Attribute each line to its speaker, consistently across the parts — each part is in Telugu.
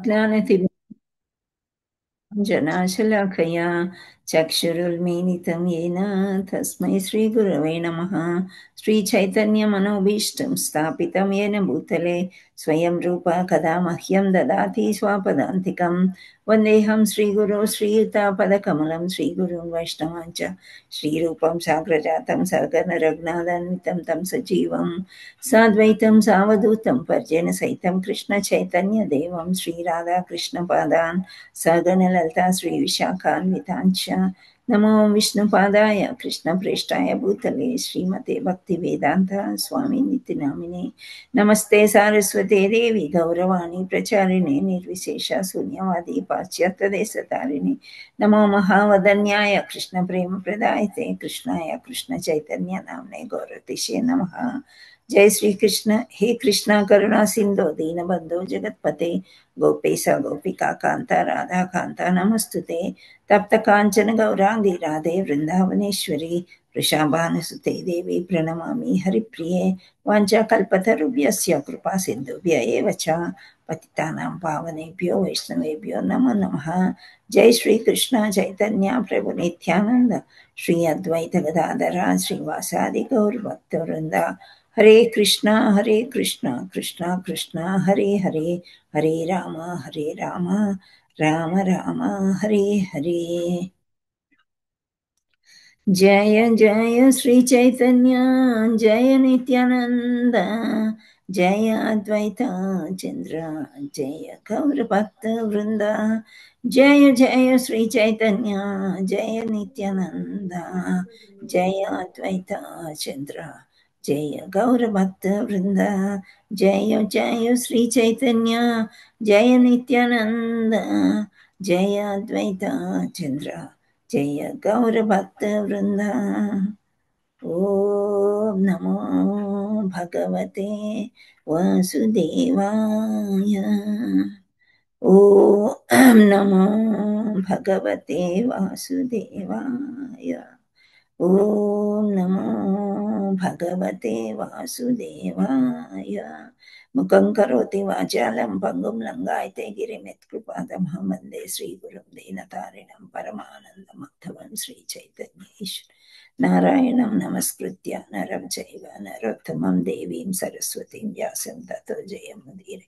Speaker 1: ज्ञानतिमिरान्धस्य जनाशलाखया चक्षुरुन्मीलितं येन तस्मै श्रीगुरवे नमः। श्रीचैतन्यमनोभीष्टं स्थापितं येन भूतले स्वयं रूपा कदा मह्यं ददाति स्वापदान्तिकं। वन्देऽहं श्रीगुरो श्रीयुतापदकमलं श्रीगुरुं वैष्णवाञ्च श्रीरूपं साग्रजातं सगणरघुनाथान्वितं तं सजीवं साद्वैतं सावधूतं पर्जनसहितं कृष्णचैतन्यदेवं श्रीराधाकृष्णपादान् सगणललिता श्रीविशाखान्विताञ्च नमो विष्णुपादाय कृष्णप्रेष्ठाय भूतले श्रीमते भक्तिवेदान्त स्वामिनिति नामिने। नमस्ते सारस्वते देवी गौरवाणी प्रचारिणे निर्विशेष शून्यवादी पाश्चात्यदेशतारिणे। नमो महावदन्याय कृष्णप्रेमप्रदायते कृष्णाय कृष्णचैतन्य नाम्ने गौरतिशे नमः। जय श्री कृष्ण। हे कृष्णा करुणा सिंधु दीनबंधो जगत्पते गोपेश गोपिका कांता राधा कांता नमस्तुते। तप्त कांचन गौरांगी राधे वृंदावनेश्वरी वृषाभानुसुते देवी प्रणमामि हरिप्रिये। वाञ्छाकल्पतरुभ्यश्च कृपा सिन्धुभ्य एव च पतितानां पावनेभ्यो वैष्णवेभ्यो नमो नमः। जय श्री कृष्ण चैतन्य प्रभु नित्यानंद श्री अद्वैत गदाधर श्रीवासादि गौर भक्तवृंद। हरे कृष्णा कृष्णा कृष्णा हरे हरे हरे राम राम राम हरे हरे। जय जय श्री चैतन्य जय नित्यानंद जय अद्वैत चंद्र जय गौर भक्त वृंद। जय जय श्री चैतन्य जय नित्यानंद जय अद्वैत चंद्र जय गौर भक्त वृंद। जय जय श्री चैतन्य जय नित्यानंद जय अद्वैत चंद्र जय गौर भक्त वृंद। ओम नमो भगवते वासुदेवाय। ओम नमो भगवते वासुदेवाय। ओम नमो भगवते वासुदेवाय। मुखं करोति वाचालं पङ्गुं लङ्घयते गिरिं यत्कृपातमहं वन्दे श्रीगुरुं दीनतारिणं परमानन्दमाधवं श्रीचैतन्येश्वर नारायणं नमस्कृत्य नरं चैव नरोत्तमं देवीं सरस्वतीं व्यासं ततो जयमुदीरये।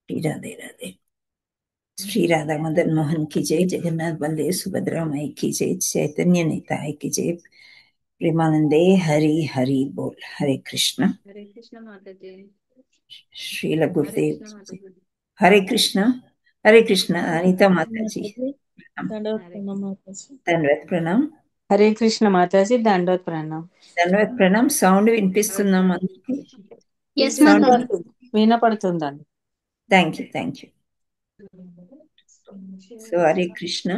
Speaker 1: राधे राधे। श्री राधा मदन मोहन की जय। जगन्नाथ बलदेव सुभद्रा माई की जय। चैतन्य निताय की जय। प्रेमानंदे हरि हरि बोल। हरे कृष्ण
Speaker 2: माता जी।
Speaker 1: श्रील गुरुदेव जी। हरे कृष्ण अनिता माता जी। धन्यवाद प्रणाम।
Speaker 3: हरे कृष्ण माताजी దండోత్ ప్రణాం।
Speaker 1: धन्यवाद प्रणाम। సౌండ్ వినిపిస్తుందా అందరికి?
Speaker 2: yes mata
Speaker 3: వినపడుతుందండి।
Speaker 1: Thank you. So Hare Krishna.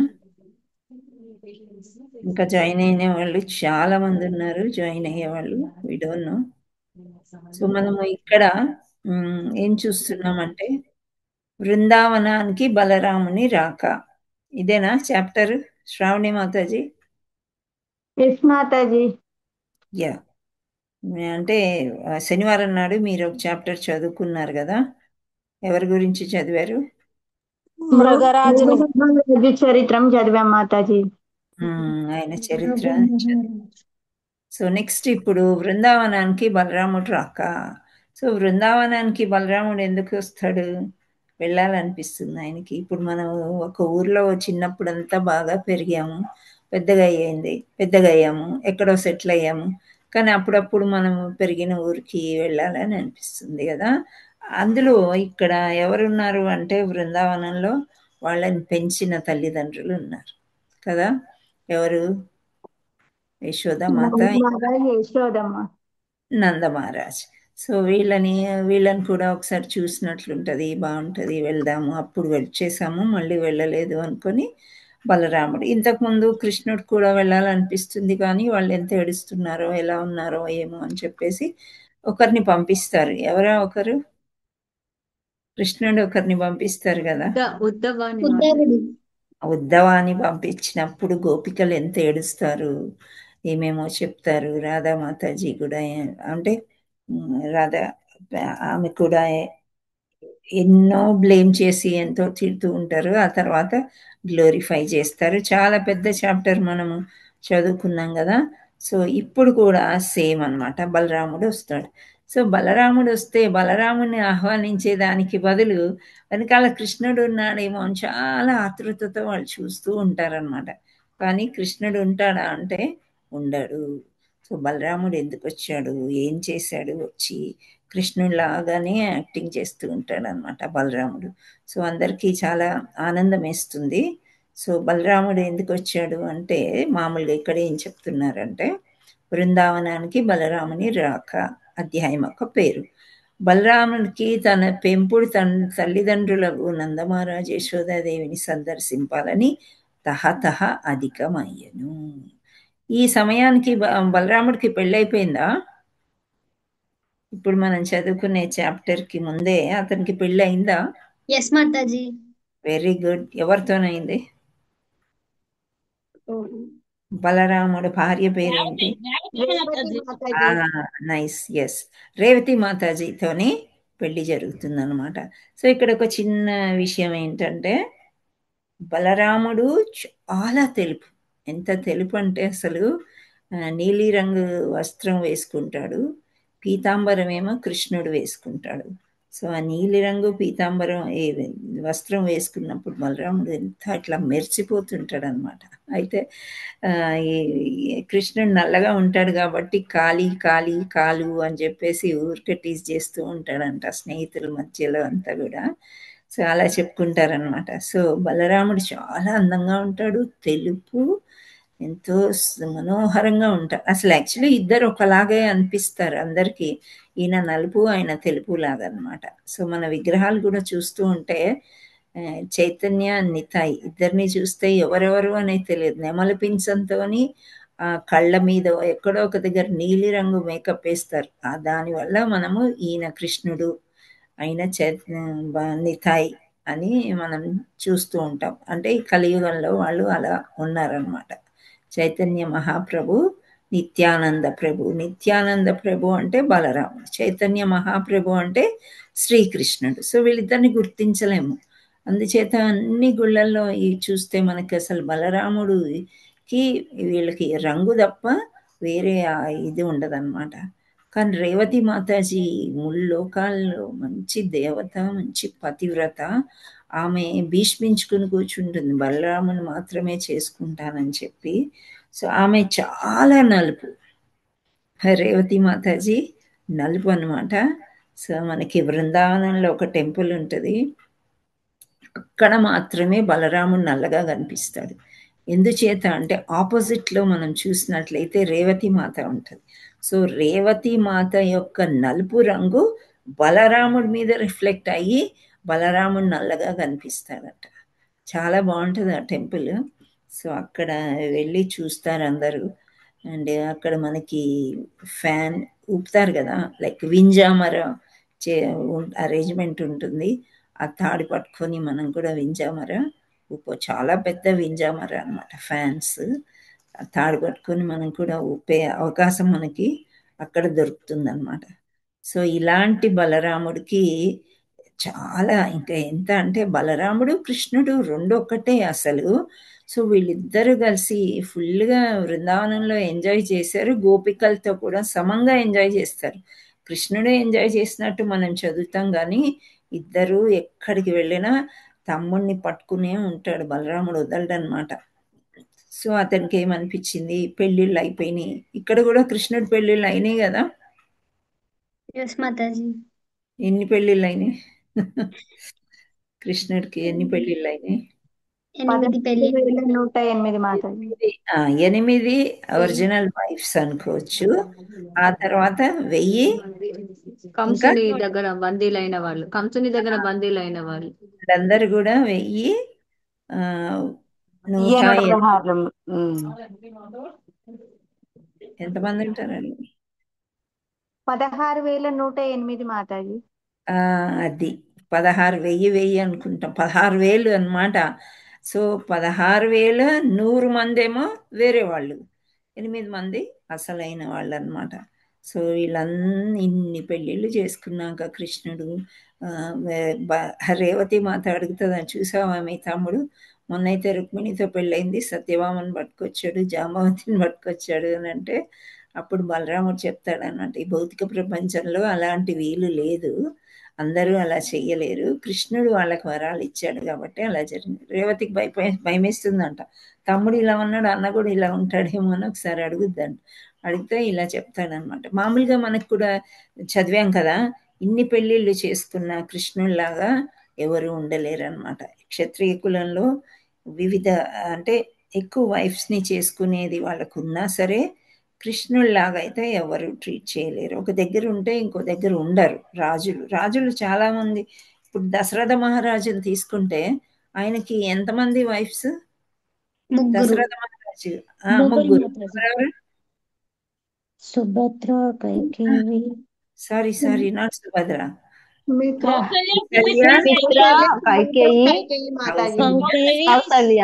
Speaker 1: ఇంకా జాయిన్ అయిన వాళ్ళు చాలా మంది ఉన్నారు. జాయిన్ అయ్యే వాళ్ళు వి డోంట్ నో. సో మనము ఇక్కడ ఏం చూస్తున్నామంటే బృందావనానికి బలరాముని రాక. ఇదేనా chapter Sravani Mataji?
Speaker 4: Yes Mataji.
Speaker 1: Yeah, అంటే శనివారం నాడు మీరు ఒక చాప్టర్ చదువుకున్నారు కదా, ఎవరి గురించి చదివారు?
Speaker 3: మృగరాజు
Speaker 4: చరిత్రం చదివాం మాతాజీ.
Speaker 1: ఆయన చరిత్ర. సో నెక్స్ట్ ఇప్పుడు బృందావనానికి బలరాముడు రాక. సో బృందావనానికి బలరాముడు ఎందుకు వస్తాడు? వెళ్ళాలనిపిస్తుంది ఆయనకి. ఇప్పుడు మనం ఒక ఊర్లో చిన్నప్పుడంతా బాగా పెరిగాము, పెద్దగా అయ్యాము, ఎక్కడో సెటిల్ అయ్యాము. కానీ అప్పుడప్పుడు మనం పెరిగిన ఊరికి వెళ్ళాలని అనిపిస్తుంది కదా. అందులో ఇక్కడ ఎవరున్నారు అంటే బృందావనంలో వాళ్ళని పెంచిన తల్లిదండ్రులు ఉన్నారు కదా. ఎవరు? యశోదమాత,
Speaker 4: యశోదమ్మ.
Speaker 1: నందమహారాజ్. సో వీళ్ళని కూడా ఒకసారి చూసినట్లుంటది, బాగుంటది, వెళ్దాము. అప్పుడు వచ్చేసాము, మళ్ళీ వెళ్ళలేదు అనుకొని బలరాముడు. ఇంతకుముందు కృష్ణుడు కూడా వెళ్ళాలనిపిస్తుంది కానీ వాళ్ళు ఎంత ఏడుస్తున్నారో ఎలా ఉన్నారో ఏమో అని చెప్పేసి ఒకరిని పంపిస్తారు. ఎవరో ఒకరు కృష్ణుడు ఒకరిని పంపిస్తారు కదా.
Speaker 2: ఉద్ధవాని
Speaker 5: ఉద్ధవుడు.
Speaker 1: ఉద్ధవాన్ని పంపించినప్పుడు గోపికలు ఎంత ఏడుస్తారు, ఏమేమో చెప్తారు. రాధామాతాజీ కూడా అంటే రాధా ఆమె కూడా ఎన్నో బ్లేమ్ చేసి ఎంతో తిడుతూ ఉంటారు. ఆ తర్వాత గ్లోరిఫై చేస్తారు. చాలా పెద్ద చాప్టర్ మనము చదువుకున్నాం కదా. సో ఇప్పుడు కూడా సేమ్ అన్నమాట. బలరాముడు వస్తాడు. సో బలరాముడు వస్తే బలరాముని ఆహ్వానించే దానికి బదులు వెనకాల కృష్ణుడు ఉన్నాడేమో అని చాలా ఆతృతతో వాళ్ళు చూస్తూ ఉంటారనమాట. కానీ కృష్ణుడు ఉంటాడా అంటే ఉండడు. సో బలరాముడు ఎందుకు వచ్చాడు, ఏం చేశాడు, వచ్చి కృష్ణుడిలాగానే యాక్టింగ్ చేస్తూ ఉంటాడు అనమాట బలరాముడు. సో అందరికీ చాలా ఆనందం వేస్తుంది. సో బలరాముడు ఎందుకు వచ్చాడు అంటే మామూలుగా ఇక్కడ ఏం చెప్తున్నారంటే బృందావనానికి బలరాముని రాక అధ్యాయం ఒక పేరు. బలరామునికి తన పెంపుడు తల్లిదండ్రులకు నందమహారాజు యశోదాదేవిని సందర్శింపాలని తహతహ అధికమయ్యను. ఈ సమయానికి బలరాముడికి పెళ్ళైపోయిందా? ఇప్పుడు మనం చదువుకునే చాప్టర్కి ముందే అతనికి పెళ్ళి అయిందా?
Speaker 5: ఎస్ మాతాజీ.
Speaker 1: Very good. ఎవరితోనైంది? బలరాముడు భార్య పేరేంటి? నైస్, ఎస్, రేవతి మాతాజీతోని పెళ్లి జరుగుతుంది అనమాట. సో ఇక్కడ ఒక చిన్న విషయం ఏంటంటే బలరాముడు చాలా తెలుపు. ఎంత తెలుపు అంటే అసలు నీలిరంగు వస్త్రం వేసుకుంటాడు, పీతాంబరం ఏమో కృష్ణుడు వేసుకుంటాడు. సో ఆ నీలిరంగు పీతాంబరం వస్త్రం వేసుకున్నప్పుడు బలరాముడు ఎంత అట్లా మెరిసిపోతుంటాడు అనమాట. అయితే కృష్ణుడు నల్లగా ఉంటాడు కాబట్టి కాలి కాలి కాలు అని చెప్పేసి ఊరికే టీజ్ చేస్తూ ఉంటాడంట స్నేహితుల మధ్యలో అంతా కూడా. సో అలా చెప్పుకుంటారనమాట. సో బలరాముడు చాలా అందంగా ఉంటాడు, తెలుపు, ఎంతో మనోహరంగా ఉంటారు. అసలు యాక్చువల్లీ ఇద్దరు ఒకలాగే అనిపిస్తారు అందరికీ. ఈయన నలుపు, ఆయన తెలుపు లాగా అనమాట. సో మన విగ్రహాలు కూడా చూస్తూ ఉంటే చైతన్య, నితాయ్ ఇద్దరిని చూస్తే ఎవరెవరు అనేది తెలియదు. నెమలి పింఛంతోని కళ్ళ మీద ఎక్కడో ఒక దగ్గర నీలి రంగు మేకప్ వేస్తారు. దానివల్ల మనము ఈయన కృష్ణుడు, ఆయన నితాయ్ అని మనం చూస్తూ ఉంటాం. అంటే ఈ కలియుగంలో వాళ్ళు అలా ఉన్నారనమాట. చైతన్య మహాప్రభు, నిత్యానంద ప్రభు. నిత్యానంద ప్రభు అంటే బలరాముడు, చైతన్య మహాప్రభు అంటే శ్రీకృష్ణుడు. సో వీళ్ళిద్దరిని గుర్తించలేము. అందుచేత అన్ని గుళ్ళల్లో చూస్తే మనకి అసలు బలరాముడికి వీళ్ళకి రంగు తప్ప వేరే ఇది ఉండదన్నమాట. కానీ రేవతి మాతాజీ ముల్లోకాల్లో మంచి దేవత, మంచి పతివ్రత. ఆమె భీష్మించుకుని కూర్చుంటుంది, బలరాముని మాత్రమే చేసుకుంటానని చెప్పి. సో ఆమె చాలా నలుపు. రేవతి మాతాజీ నలుపు అనమాట. సో మనకి బృందావనంలో ఒక టెంపుల్ ఉంటుంది, అక్కడ మాత్రమే బలరాముడు నల్లగా కనిపిస్తాడు. ఎందుచేత అంటే ఆపోజిట్లో మనం చూసినట్లయితే రేవతి మాత ఉంటుంది. సో రేవతి మాత యొక్క నలుపు రంగు బలరాముడి మీద రిఫ్లెక్ట్ అయ్యి బలరాముడు నల్లగా కనిపిస్తాడట. చాలా బాగుంటుంది ఆ టెంపుల్. సో అక్కడ వెళ్ళి చూస్తారు అందరూ. అండ్ అక్కడ మనకి ఫ్యాన్ ఊపుతారు కదా, లైక్ వింజామర అరేంజ్మెంట్ ఉంటుంది. ఆ తాడు పట్టుకొని మనం కూడా వింజామర చాలా పెద్ద వింజామర అనమాట, ఫ్యాన్స్. తాడు పట్టుకొని మనం కూడా ఊపే అవకాశం మనకి అక్కడ దొరుకుతుంది అనమాట. సో ఇలాంటి బలరాముడికి చాలా ఇంకా ఎంత అంటే బలరాముడు కృష్ణుడు రెండు ఒక్కటే అసలు. సో వీళ్ళిద్దరూ కలిసి ఫుల్గా బృందావనంలో ఎంజాయ్ చేశారు. గోపికలతో కూడా సమంగా ఎంజాయ్ చేస్తారు. కృష్ణుడే ఎంజాయ్ చేసినట్టు మనం చదువుతాం కానీ ఇద్దరు ఎక్కడికి వెళ్ళినా తమ్ముడిని పట్టుకునే ఉంటాడు. బలరాముడు వదలడనమాట. సో అతనికి ఏమనిపించింది, పెళ్ళిళ్ళు అయిపోయినాయి. ఇక్కడ కూడా కృష్ణుడి పెళ్ళిళ్ళు అయినాయి కదా.
Speaker 5: ఎస్ మాతాజీ.
Speaker 1: ఎన్ని పెళ్ళిళ్ళు అయినాయి? కృష్ణుడికి ఎన్ని పెళ్ళిళ్ళు అయినాయి?
Speaker 2: 8 పెళ్లి
Speaker 4: 1108 మాతాజీ.
Speaker 1: 8 ఒరిజినల్ వైఫ్స్ అనుకోవచ్చు. ఆ తర్వాత 1000 ఇంకా
Speaker 2: కంసుని దగ్గర బందీలైన వాళ్ళు, కంసుని దగ్గర బందీలైన వాళ్ళు.
Speaker 1: వీళ్ళందరూ కూడా 1000 ఆ, 100
Speaker 4: 116.
Speaker 1: ఎంతమంది ఉంటారండి?
Speaker 4: 16,108 మాతాజీ.
Speaker 1: అది 16,000 అనుకుంటాం, 16,000 అన్నమాట. సో 16,100 మంది ఏమో వేరే వాళ్ళు, 8 మంది అసలైన వాళ్ళు అన్నమాట. సో వీళ్ళన్నీ ఇన్ని పెళ్ళిళ్ళు చేసుకున్నాక కృష్ణుడు రేవతి మాత అడుగుతుంది, చూసావా మీ తమ్ముడు మొన్నైతే రుక్మిణితో పెళ్ళైంది, సత్యభామని పట్టుకొచ్చాడు, జాంబవతిని పట్టుకొచ్చాడు అని అంటే, అప్పుడు బలరాముడు చెప్తాడన్నమాట, ఈ భౌతిక ప్రపంచంలో అలాంటి వీలు లేదు, అందరూ అలా చెయ్యలేరు, కృష్ణుడు వాళ్ళకి వరాలు ఇచ్చాడు కాబట్టి అలా జరిగింది. రేవతికి భయమేస్తుందంట, తమ్ముడు ఇలా ఉన్నాడు, అన్న కూడా ఇలా ఉంటాడేమో అని ఒకసారి అడుగుద్దంట. అడిగితే ఇలా చెప్తాడనమాట. మామూలుగా మనకు కూడా చదివాం కదా, ఇన్ని పెళ్ళిళ్ళు చేసుకున్న కృష్ణుల్లాగా ఎవరు ఉండలేరన్నమాట. క్షత్రియ కులంలో వివిధ అంటే ఎక్కువ వైఫ్స్ని చేసుకునేది వాళ్ళకు ఉన్నా సరే, కృష్ణుల్లాగా అయితే ఎవరు ట్రీట్ చేయలేరు. ఒక దగ్గర ఉంటే ఇంకో దగ్గర ఉండరు. రాజులు చాలా మంది, ఇప్పుడు దశరథ మహారాజుని తీసుకుంటే ఆయనకి ఎంతమంది వైఫ్స్?
Speaker 2: ముగ్గురు.
Speaker 1: దశరథ మహారాజు ముగ్గురు. ఎవరెవరు?
Speaker 5: Subhadra, Kaikeyi,
Speaker 1: sorry not Subhadra.
Speaker 4: సుమిత్ర,
Speaker 1: కళ్యాణ
Speaker 6: సుమిత్ర, కైకేయి,
Speaker 4: మాతాజీ.
Speaker 5: కౌసల్య,
Speaker 6: కౌసల్య,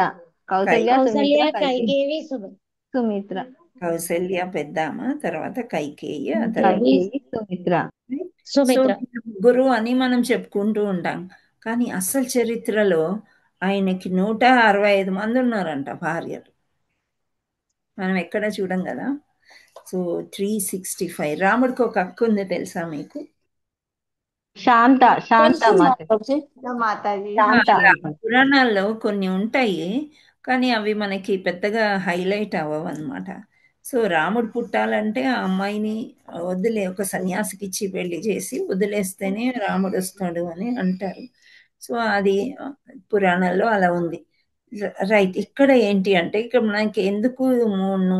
Speaker 5: కౌసల్య,
Speaker 6: సుమిత్ర,
Speaker 5: కైకేయి,
Speaker 6: సుమిత్ర,
Speaker 1: కౌసల్య పెద్దామ, తర్వాత కైకేయి, ఆ తర్వాత
Speaker 6: కైకేయి, సుమిత్ర.
Speaker 1: సో
Speaker 5: సుమిత్ర.
Speaker 1: ముగ్గురు అని మనం చెప్పుకుంటూ ఉంటాం, కానీ అసలు చరిత్రలో ఆయనకి 165 మంది ఉన్నారంట భార్యలు. మనం ఎక్కడ చూడం కదా. సో 365. రాముడికి ఒక అక్క ఉంది తెలుసా మీకు?
Speaker 6: శాంత మాతాజీ.
Speaker 4: మాతాజీ.
Speaker 6: శాంత.
Speaker 1: పురాణాల్లో కొన్ని ఉంటాయి, కానీ అవి మనకి పెద్దగా హైలైట్ అవ్వవు అనమాట. సో రాముడు పుట్టాలంటే ఆ అమ్మాయిని ఒక సన్యాసికి ఇచ్చి పెళ్లి చేసి వదిలేస్తేనే రాముడు వస్తాడు అని అంటారు. సో అది పురాణాల్లో అలా ఉంది. రైట్. ఇక్కడ ఏంటి అంటే, ఇక్కడ మనకి ఎందుకు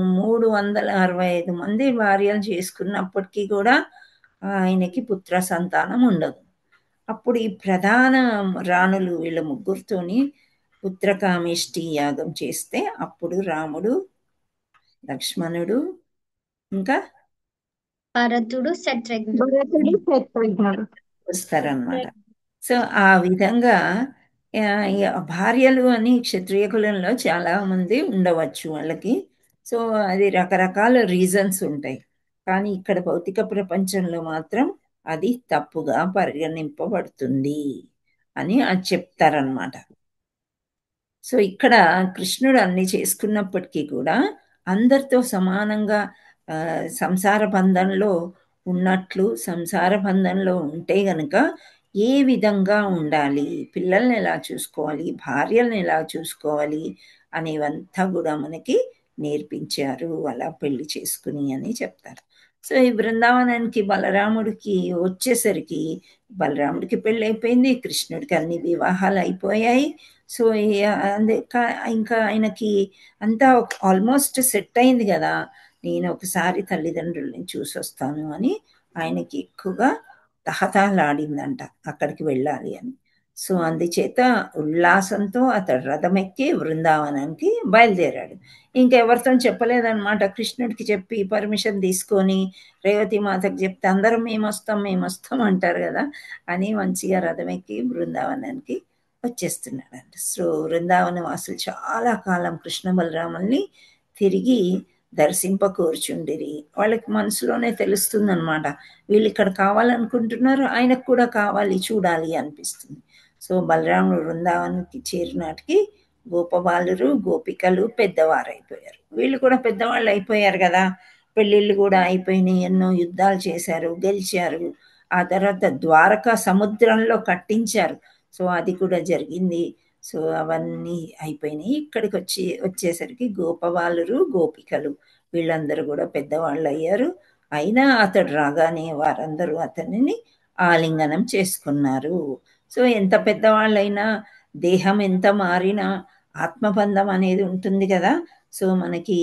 Speaker 1: 365 మంది భార్యలు చేసుకున్నప్పటికీ కూడా ఆయనకి పుత్ర సంతానం ఉండదు. అప్పుడు ఈ ప్రధాన రాణులు వీళ్ళ ముగ్గురితోని పుత్రకామేష్టి యాగం చేస్తే అప్పుడు రాముడు, లక్ష్మణుడు, ఇంకా
Speaker 2: భరతుడు, శత్రుఘ్నుడు
Speaker 4: భరతుడు, శత్రుఘ్నుడు
Speaker 1: వస్తారనమాట. సో ఆ విధంగా ఈ భార్యలు అని క్షత్రియ కులంలో చాలా మంది ఉండవచ్చు వాళ్ళకి. సో అది రకరకాల రీజన్స్ ఉంటాయి, కానీ ఇక్కడ భౌతిక ప్రపంచంలో మాత్రం అది తప్పుగా పరిగణింపబడుతుంది అని అది చెప్తారనమాట. సో ఇక్కడ కృష్ణుడు అన్ని చేసుకున్నప్పటికీ కూడా అందరితో సమానంగా సంసార బంధంలో ఉన్నట్లు, సంసార బంధంలో ఉంటే గనక ఏ విధంగా ఉండాలి, పిల్లల్ని ఎలా చూసుకోవాలి, భార్యల్ని ఎలా చూసుకోవాలి అనేవంతా కూడా మనకి నేర్పించారు అలా పెళ్లి చేసుకుని అని చెప్తారు. సో ఈ బృందావనానికి బలరాముడికి వచ్చేసరికి బలరాముడికి పెళ్ళి అయిపోయింది, కృష్ణుడికి అన్ని వివాహాలు అయిపోయాయి. సో ఇంకా ఆయనకి అంతా ఆల్మోస్ట్ సెట్ అయింది కదా, నేను ఒకసారి తల్లిదండ్రుల్ని చూసి వస్తాను అని ఆయనకి ఎక్కువగా తహతహలాడిందంట అక్కడికి వెళ్ళాలి అని. సో అందుచేత ఉల్లాసంతో అతడు రథం ఎక్కి బృందావనానికి బయలుదేరాడు. ఇంకెవరితో చెప్పలేదన్నమాట. కృష్ణుడికి చెప్పి పర్మిషన్ తీసుకొని రేవతి మాతకు చెప్తే అందరం మేము వస్తాం అంటారు కదా అని మంచిగా రథం ఎక్కి బృందావనానికి వచ్చేస్తున్నాడంట. సో బృందావన వాసులు చాలా కాలం కృష్ణ బలరాముల్ని తిరిగి దర్శింప కూర్చుండిరి. వాళ్ళకి మనసులోనే తెలుస్తుందన్నమాట, వీళ్ళు ఇక్కడ కావాలనుకుంటున్నారు, ఆయనకు కూడా కావాలి, చూడాలి అనిపిస్తుంది. సో బలరాముడు బృందావనానికి చేరినాటికి గోపబాలురు, గోపికలు పెద్దవారైపోయారు. వీళ్ళు కూడా పెద్దవాళ్ళు అయిపోయారు కదా, పెళ్ళిళ్ళు కూడా అయిపోయినాయి, ఎన్నో యుద్ధాలు చేశారు, గెలిచారు. ఆ తర్వాత ద్వారకా సముద్రంలో కట్టించారు. సో అది కూడా జరిగింది. సో అవన్నీ అయిపోయినాయి. ఇక్కడికి వచ్చేసరికి గోపబాలురు, గోపికలు వీళ్ళందరూ కూడా పెద్దవాళ్ళు అయ్యారు. అయినా అతడు రాగానే వారందరూ అతనిని ఆలింగనం చేసుకున్నారు. సో ఎంత పెద్దవాళ్ళైనా దేహం ఎంత మారినా ఆత్మబంధం అనేది ఉంటుంది కదా. సో మనకి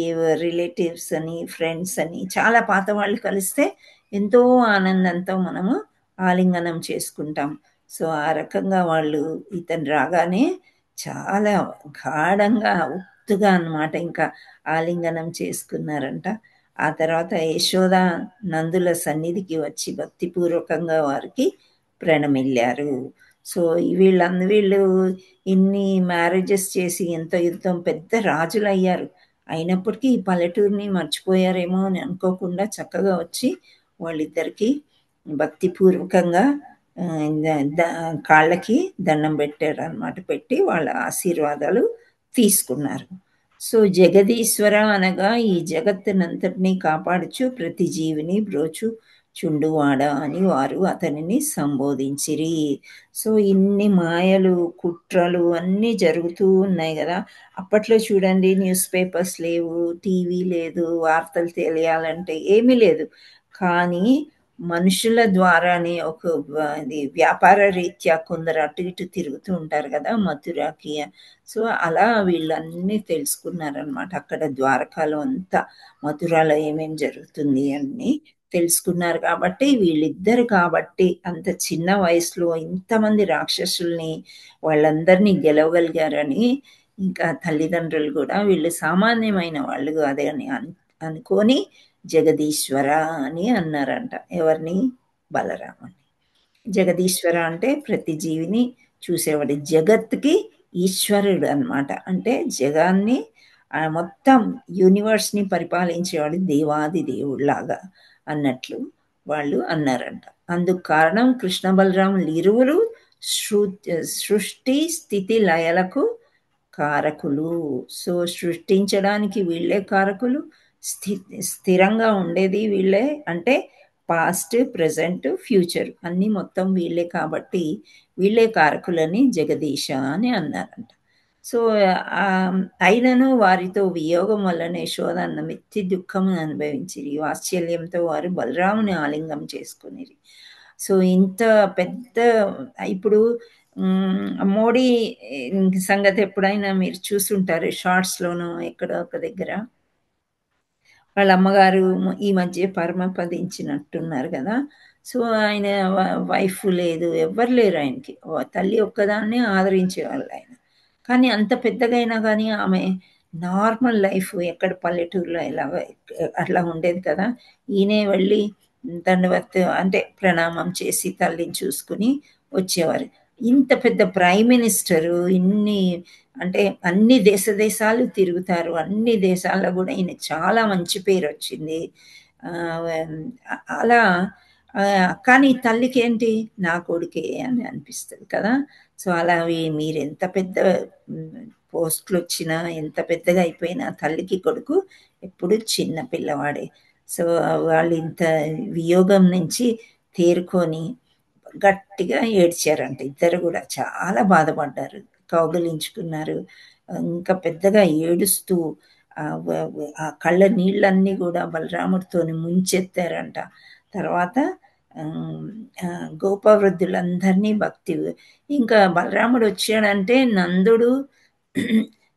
Speaker 1: రిలేటివ్స్ అని ఫ్రెండ్స్ అని చాలా పాత వాళ్ళు కలిస్తే ఎంతో ఆనందంతో మనము ఆలింగనం చేసుకుంటాం. సో ఆ రకంగా వాళ్ళు ఇతను రాగానే చాలా గాఢంగా ఉత్తుగా అన్నమాట ఇంకా ఆలింగనం చేసుకున్నారంట. ఆ తర్వాత యశోద నందుల సన్నిధికి వచ్చి భక్తిపూర్వకంగా వారికి ప్రణమిల్లారు. సో వీళ్ళు ఇన్ని మ్యారేజెస్ చేసి ఎంతో యుద్ధం పెద్ద రాజులు అయ్యారు. అయినప్పటికీ ఈ పల్లెటూరిని మర్చిపోయారేమో అని అనుకోకుండా చక్కగా వచ్చి వాళ్ళిద్దరికి భక్తిపూర్వకంగా కాళ్ళకి దండం పెట్టారు అన్నమాట. పెట్టి వాళ్ళ ఆశీర్వాదాలు తీసుకున్నారు. సో జగదీశ్వర అనగా ఈ జగత్తునంతటినీ కాపాడుచు ప్రతి జీవిని బ్రోచు చుండువాడ అని వారు అతనిని సంబోధించిరి. సో ఇన్ని మాయలు కుట్రలు అన్నీ జరుగుతూ ఉన్నాయి కదా. అప్పట్లో చూడండి న్యూస్ పేపర్స్ లేవు, టీవీ లేదు, వార్తలు తెలియాలంటే ఏమీ లేదు. కానీ మనుషుల ద్వారానే వ్యాపార రీత్యా కొందరు అటు ఇటు తిరుగుతూ ఉంటారు కదా మథురాకి. సో అలా వీళ్ళన్నీ తెలుసుకున్నారనమాట. అక్కడ ద్వారకాలో అంతా మథురాలో ఏమేం జరుగుతుంది అన్నీ తెలుసుకున్నారు. కాబట్టి వీళ్ళిద్దరు కాబట్టి అంత చిన్న వయసులో ఇంతమంది రాక్షసుల్ని వాళ్ళందరినీ గెలవగలిగారని ఇంకా తల్లిదండ్రులు కూడా వీళ్ళు సామాన్యమైన వాళ్ళు అదే అని అనుకొని జగదీశ్వర అని అన్నారంట. ఎవరిని? బలరాముని. జగదీశ్వర అంటే ప్రతి జీవిని చూసేవాడు, జగత్తుకి ఈశ్వరుడు అన్నమాట. అంటే జగాన్ని మొత్తం యూనివర్స్ని పరిపాలించేవాడు దేవాది దేవుడిలాగా అన్నట్లు వాళ్ళు అన్నారంట. అందుకు కారణం కృష్ణ బలరాములు ఇరువురు సృష్టి స్థితి లయలకు కారకులు. సో సృష్టించడానికి వీళ్ళే కారకులు, స్థిరంగా ఉండేది వీళ్ళే. అంటే పాస్ట్, ప్రజెంట్, ఫ్యూచర్ అన్నీ మొత్తం వీళ్ళే కాబట్టి వీళ్ళే కారకులని జగదీశ అని అన్నారంట. సో అయినను వారితో వియోగం వల్లనే యశోదన్న మిత్తి దుఃఖమును అనుభవించిరి. వాత్సల్యంతో వారు బలరాముని ఆలింగం చేసుకునిరి. సో ఇంత పెద్ద ఇప్పుడు మోడీ సంగతి ఎప్పుడైనా మీరు చూసుంటారు షార్ట్స్లోనూ ఎక్కడో ఒక దగ్గర. వాళ్ళ అమ్మగారు ఈ మధ్య పరమపదించినట్టున్నారు కదా. సో ఆయన వైఫ్ లేదు, ఎవ్వరు లేరు ఆయనకి, తల్లి ఒక్కదాన్నే ఆదరించేవాళ్ళు ఆయన. కానీ అంత పెద్దగైనా కానీ ఆమె నార్మల్ లైఫ్ ఎక్కడ పల్లెటూరులో ఎలాగ అట్లా ఉండేది కదా. ఈయనే వెళ్ళి దండవత్ అంటే ప్రణామం చేసి తల్లిని చూసుకుని వచ్చేవారు. ఇంత పెద్ద ప్రైమ్ మినిస్టరు ఇన్ని అంటే అన్ని దేశాలు తిరుగుతారు, అన్ని దేశాల్లో కూడా ఈయన చాలా మంచి పేరు వచ్చింది. అలా కానీ తల్లికి ఏంటి నా కొడుకే అని అనిపిస్తుంది కదా. సో అలా మీరు ఎంత పెద్ద పోస్టులు వచ్చినా ఎంత పెద్దగా అయిపోయినా తల్లికి కొడుకు ఎప్పుడు చిన్న పిల్లవాడే. సో వాళ్ళు ఇంత వియోగం నుంచి తేరుకొని గట్టిగా ఏడ్చారంట. ఇద్దరు కూడా చాలా బాధపడ్డారు, కౌగిలించుకున్నారు. ఇంకా పెద్దగా ఏడుస్తూ ఆ కళ్ళ నీళ్ళన్నీ కూడా బలరాముడితోని ముంచెత్తారంట. తర్వాత గోపవృద్ధులందరినీ భక్తి ఇంకా బలరాముడు వచ్చాడంటే నందుడు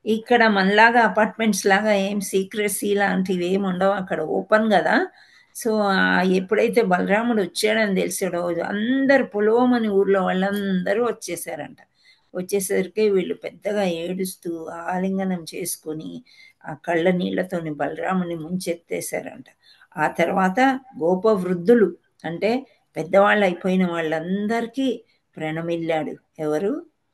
Speaker 1: ఇక్కడ మనలాగా అపార్ట్మెంట్స్ లాగా ఏం సీక్రెసీ లాంటివి ఏమి ఉండవు, అక్కడ ఓపెన్ కదా. సో ఎప్పుడైతే బలరాముడు వచ్చాడని తెలిసాడో అందరు పొలోమని ఊర్లో వాళ్ళందరూ వచ్చేసారంట. వచ్చేసరికి వీళ్ళు పెద్దగా ఏడుస్తూ ఆలింగనం చేసుకొని ఆ కళ్ళ నీళ్లతోని బలరాముని ముంచెత్తేశారంట. ఆ తర్వాత గోపవృద్ధులు అంటే పెద్దవాళ్ళు అయిపోయిన వాళ్ళందరికీ ప్రణమిల్లాడు. ఎవరు?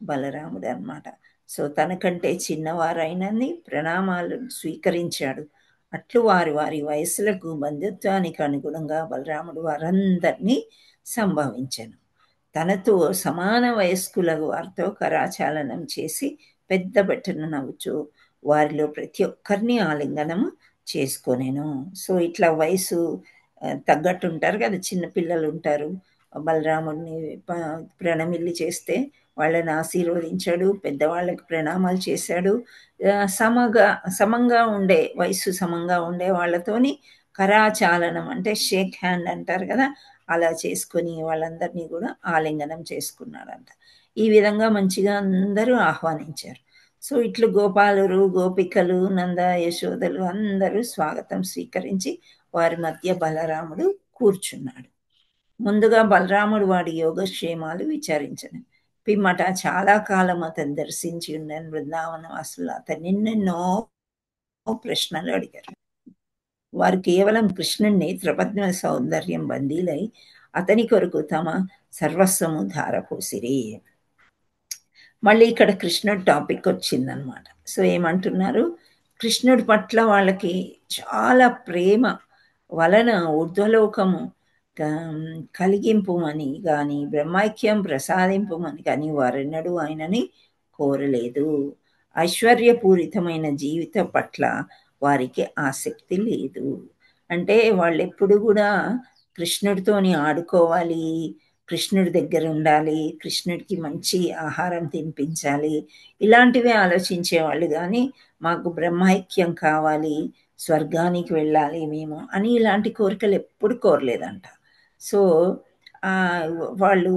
Speaker 1: బలరాముడు అన్నమాట. సో తనకంటే చిన్నవారైనని ప్రణామాలు స్వీకరించాడు. అట్లు వారి వారి వయసులకు బంధుత్వానికి అనుగుణంగా బలరాముడు వారందరినీ సంభవించెను. తనతో సమాన వయస్కుల వారితో కరాచాలనం చేసి పెద్ద బెట్టను నవ్వుచూ వారిలో ప్రతి ఒక్కరిని ఆలింగనము చేసుకొనేను. సో ఇట్లా వయసు తగ్గట్టు ఉంటారు కదా, చిన్నపిల్లలు ఉంటారు. బలరాముడిని ప్రణమిల్లి చేస్తే వాళ్ళని ఆశీర్వదించాడు, పెద్దవాళ్ళకి ప్రణామాలు చేశాడు. సమంగా ఉండే వయసు సమంగా ఉండే వాళ్ళతోని కరాచాలనం అంటే షేక్ హ్యాండ్ అంటారు కదా, అలా చేసుకొని వాళ్ళందరినీ కూడా ఆలింగనం చేసుకున్నాడంట. ఈ విధంగా మంచిగా అందరూ ఆహ్వానించారు. సో ఇట్లు గోపాలురు, గోపికలు, నంద, యశోదలు అందరూ స్వాగతం స్వీకరించి వారి మధ్య బలరాముడు కూర్చున్నాడు. ముందుగా బలరాముడు వాడి యోగక్షేమాలు విచారించను. పిమ్మట చాలా కాలం అతను దర్శించి ఉన్న బృందావనం అసలు అతను ఎన్నెన్నో ప్రశ్నలు అడిగారు. వారు కేవలం కృష్ణుణ్ణి త్రిపద్మ సౌందర్యం బందీలై అతని కొరకు తమ సర్వస్వము ధారపోసిరి. మళ్ళీ ఇక్కడ కృష్ణుడు టాపిక్ వచ్చిందనమాట. సో ఏమంటున్నారు, కృష్ణుడి పట్ల వాళ్ళకి చాలా ప్రేమ వలన ఊర్ధ్వలోకము కలిగింపుమని కానీ బ్రహ్మైక్యం ప్రసాదింపుమని కానీ వారెన్నడూ ఆయనని కోరలేదు. ఐశ్వర్యపూరితమైన జీవితం పట్ల వారికి ఆసక్తి లేదు. అంటే వాళ్ళు ఎప్పుడు కూడా కృష్ణుడితోని ఆడుకోవాలి, కృష్ణుడి దగ్గర ఉండాలి, కృష్ణుడికి మంచి ఆహారం తినిపించాలి, ఇలాంటివే ఆలోచించేవాళ్ళు. కానీ మాకు బ్రహ్మైక్యం కావాలి, స్వర్గానికి వెళ్ళాలి మేము అని ఇలాంటి కోరికలు ఎప్పుడు కోరలేదంట. సో వాళ్ళు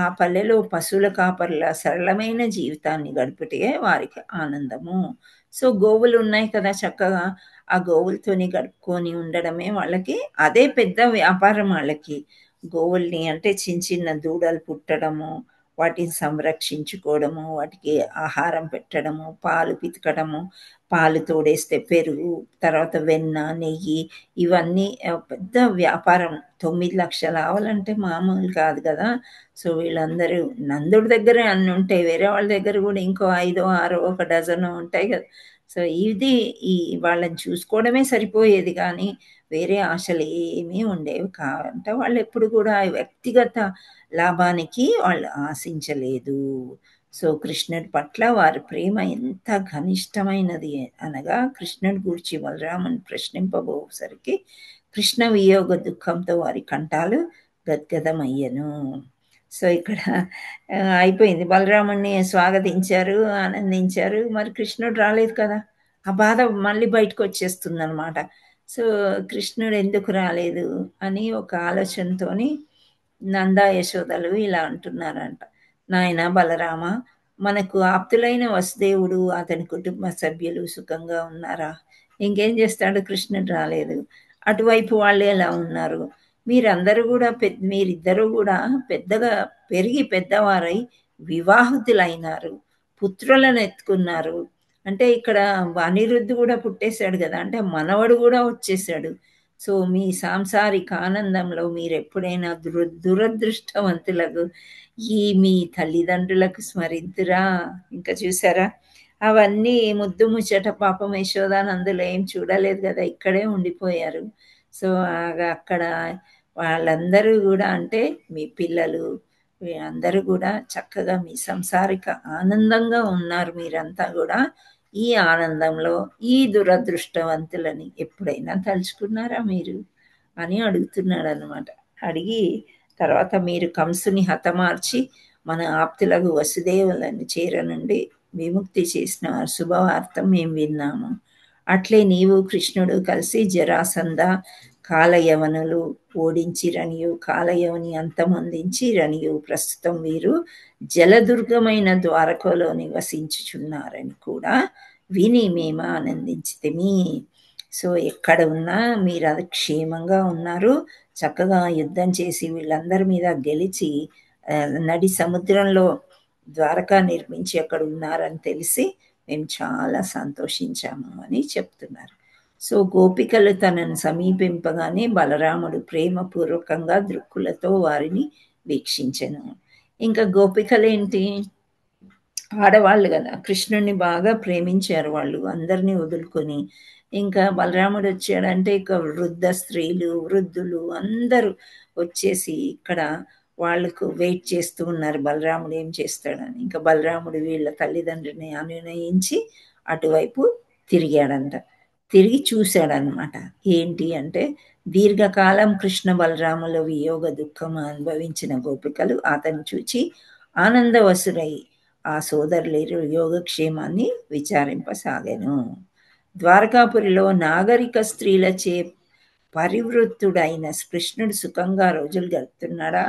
Speaker 1: ఆ పల్లెలో పశువుల కాపర్ల సరళమైన జీవితాన్ని గడుపుటే వారికి ఆనందము. సో గోవులు ఉన్నాయి కదా, చక్కగా ఆ గోవులతోని గడుపుకొని ఉండడమే వాళ్ళకి అదే పెద్ద వ్యాపారం. వాళ్ళకి గోవుల్ని అంటే చిన్న చిన్న దూడలు పుట్టడము, వాటిని సంరక్షించుకోవడము, వాటికి ఆహారం పెట్టడము, పాలు పితకడము, పాలు తోడేస్తే పెరుగు, తర్వాత వెన్న, నెయ్యి, ఇవన్నీ పెద్ద వ్యాపారం. 9 లక్షల ఆవులంటే మామూలు కాదు కదా. సో వీళ్ళందరూ నందుడి దగ్గరే అన్ని ఉంటాయి, వేరే వాళ్ళ దగ్గర కూడా ఇంకో 5, 6, ఒక డజను ఉంటాయి కదా. సో ఇది వాళ్ళని చూసుకోవడమే సరిపోయేది, కానీ వేరే ఆశలు ఏమీ ఉండేవి కావంట. వాళ్ళు ఎప్పుడు కూడా వ్యక్తిగత లాభానికి వాళ్ళు ఆశించలేదు. సో కృష్ణుడి పట్ల వారి ప్రేమ ఎంత ఘనిష్టమైనది అనగా, కృష్ణుడి గూర్చి బలరాముని ప్రశ్నింపబోసరికి కృష్ణ వియోగ దుఃఖంతో వారి కంఠాలు గద్గదమయ్యను. సో ఇక్కడ అయిపోయింది. బలరాముణ్ణి స్వాగతించారు, ఆనందించారు. మరి కృష్ణుడు రాలేదు కదా, ఆ బాధ మళ్ళీ బయటకు వచ్చేస్తుంది అనమాట. సో కృష్ణుడు ఎందుకు రాలేదు అని ఒక ఆలోచనతోని నంద యశోదలు ఇలా అంటున్నారంట, నాయన బలరామ, మనకు ఆప్తులైన వసుదేవుడు అతని కుటుంబ సభ్యులు సుఖంగా ఉన్నారా? ఇంకేం చేస్తాడు, కృష్ణుడు రాలేదు. అటువైపు వాళ్ళు ఎలా ఉన్నారు? మీరందరూ కూడా మీరిద్దరూ కూడా పెద్దగా పెరిగి పెద్దవారై వివాహితులైనారు, పుత్రులను ఎత్తుకున్నారు. అంటే ఇక్కడ అనిరుద్ధు కూడా పుట్టేశాడు కదా, అంటే మనవడు కూడా వచ్చేసాడు. సో మీ సాంసారిక ఆనందంలో మీరు ఎప్పుడైనా దురదృష్టవంతులకు మీ తల్లిదండ్రులకు స్మరింతురా? ఇంకా చూసారా, అవన్నీ ముద్దు ముచ్చట పాపం యశోదానందులు ఏం చూడలేదు కదా, ఇక్కడే ఉండిపోయారు. సో అక్కడ వాళ్ళందరూ కూడా అంటే మీ పిల్లలు అందరూ కూడా చక్కగా మీ సంసారిక ఆనందంగా ఉన్నారు. మీరంతా కూడా ఈ ఆనందంలో ఈ దురదృష్టవంతులని ఎప్పుడైనా తలుచుకున్నారా మీరు అని అడుగుతున్నాడు అనమాట. అడిగి తర్వాత మీరు కంసుని హతమార్చి మన ఆప్తులకు వసుదేవులను చేర నుండి విముక్తి చేసిన శుభవార్త మేము విన్నాము. అట్లే నీవు కృష్ణుడు కలిసి జరాసంధ కాలయవనులు ఓడించి రనియు కాలయవని అంతమొందించి రనియు ప్రస్తుతం వీరు జలదుర్గమైన ద్వారకలో నివసించుచున్నారని కూడా విని మేము ఆనందించితిమి. సో ఎక్కడ ఉన్నా మీరు అది క్షేమంగా ఉన్నారు, చక్కగా యుద్ధం చేసి వీళ్ళందరి మీద గెలిచి నడి సముద్రంలో ద్వారకా నిర్మించి అక్కడ ఉన్నారని తెలిసి మేము చాలా సంతోషించాము అని చెప్తున్నారు. సో గోపికలు తనను సమీపింపగానే బలరాముడు ప్రేమపూర్వకంగా దృక్కులతో వారిని వీక్షించెను. ఇంకా గోపికలేంటి, ఆడవాళ్ళు కదా, కృష్ణుడిని బాగా ప్రేమించారు వాళ్ళు, అందరినీ వదులుకొని. ఇంకా బలరాముడు వచ్చాడంటే ఇక వృద్ధ స్త్రీలు, వృద్ధులు అందరూ వచ్చేసి ఇక్కడ వాళ్ళకు వెయిట్ చేస్తూ ఉన్నారు, బలరాముడు ఏం చేస్తాడని. ఇంకా బలరాముడు వీళ్ళ తల్లిదండ్రిని అనునయించి అటువైపు తిరిగాడంట. తిరిగి చూశాడనమాట. ఏంటి అంటే, దీర్ఘకాలం కృష్ణ బలరాముల వియోగ దుఃఖం అనుభవించిన గోపికలు అతను చూచి ఆనందవసురై ఆ సోదరుల యోగక్షేమాన్ని విచారింపసాగాను. ద్వారకాపురిలో నాగరిక స్త్రీలచే పరివృత్తుడైన కృష్ణుడు సుఖంగా రోజులు గడుపుతున్నాడా?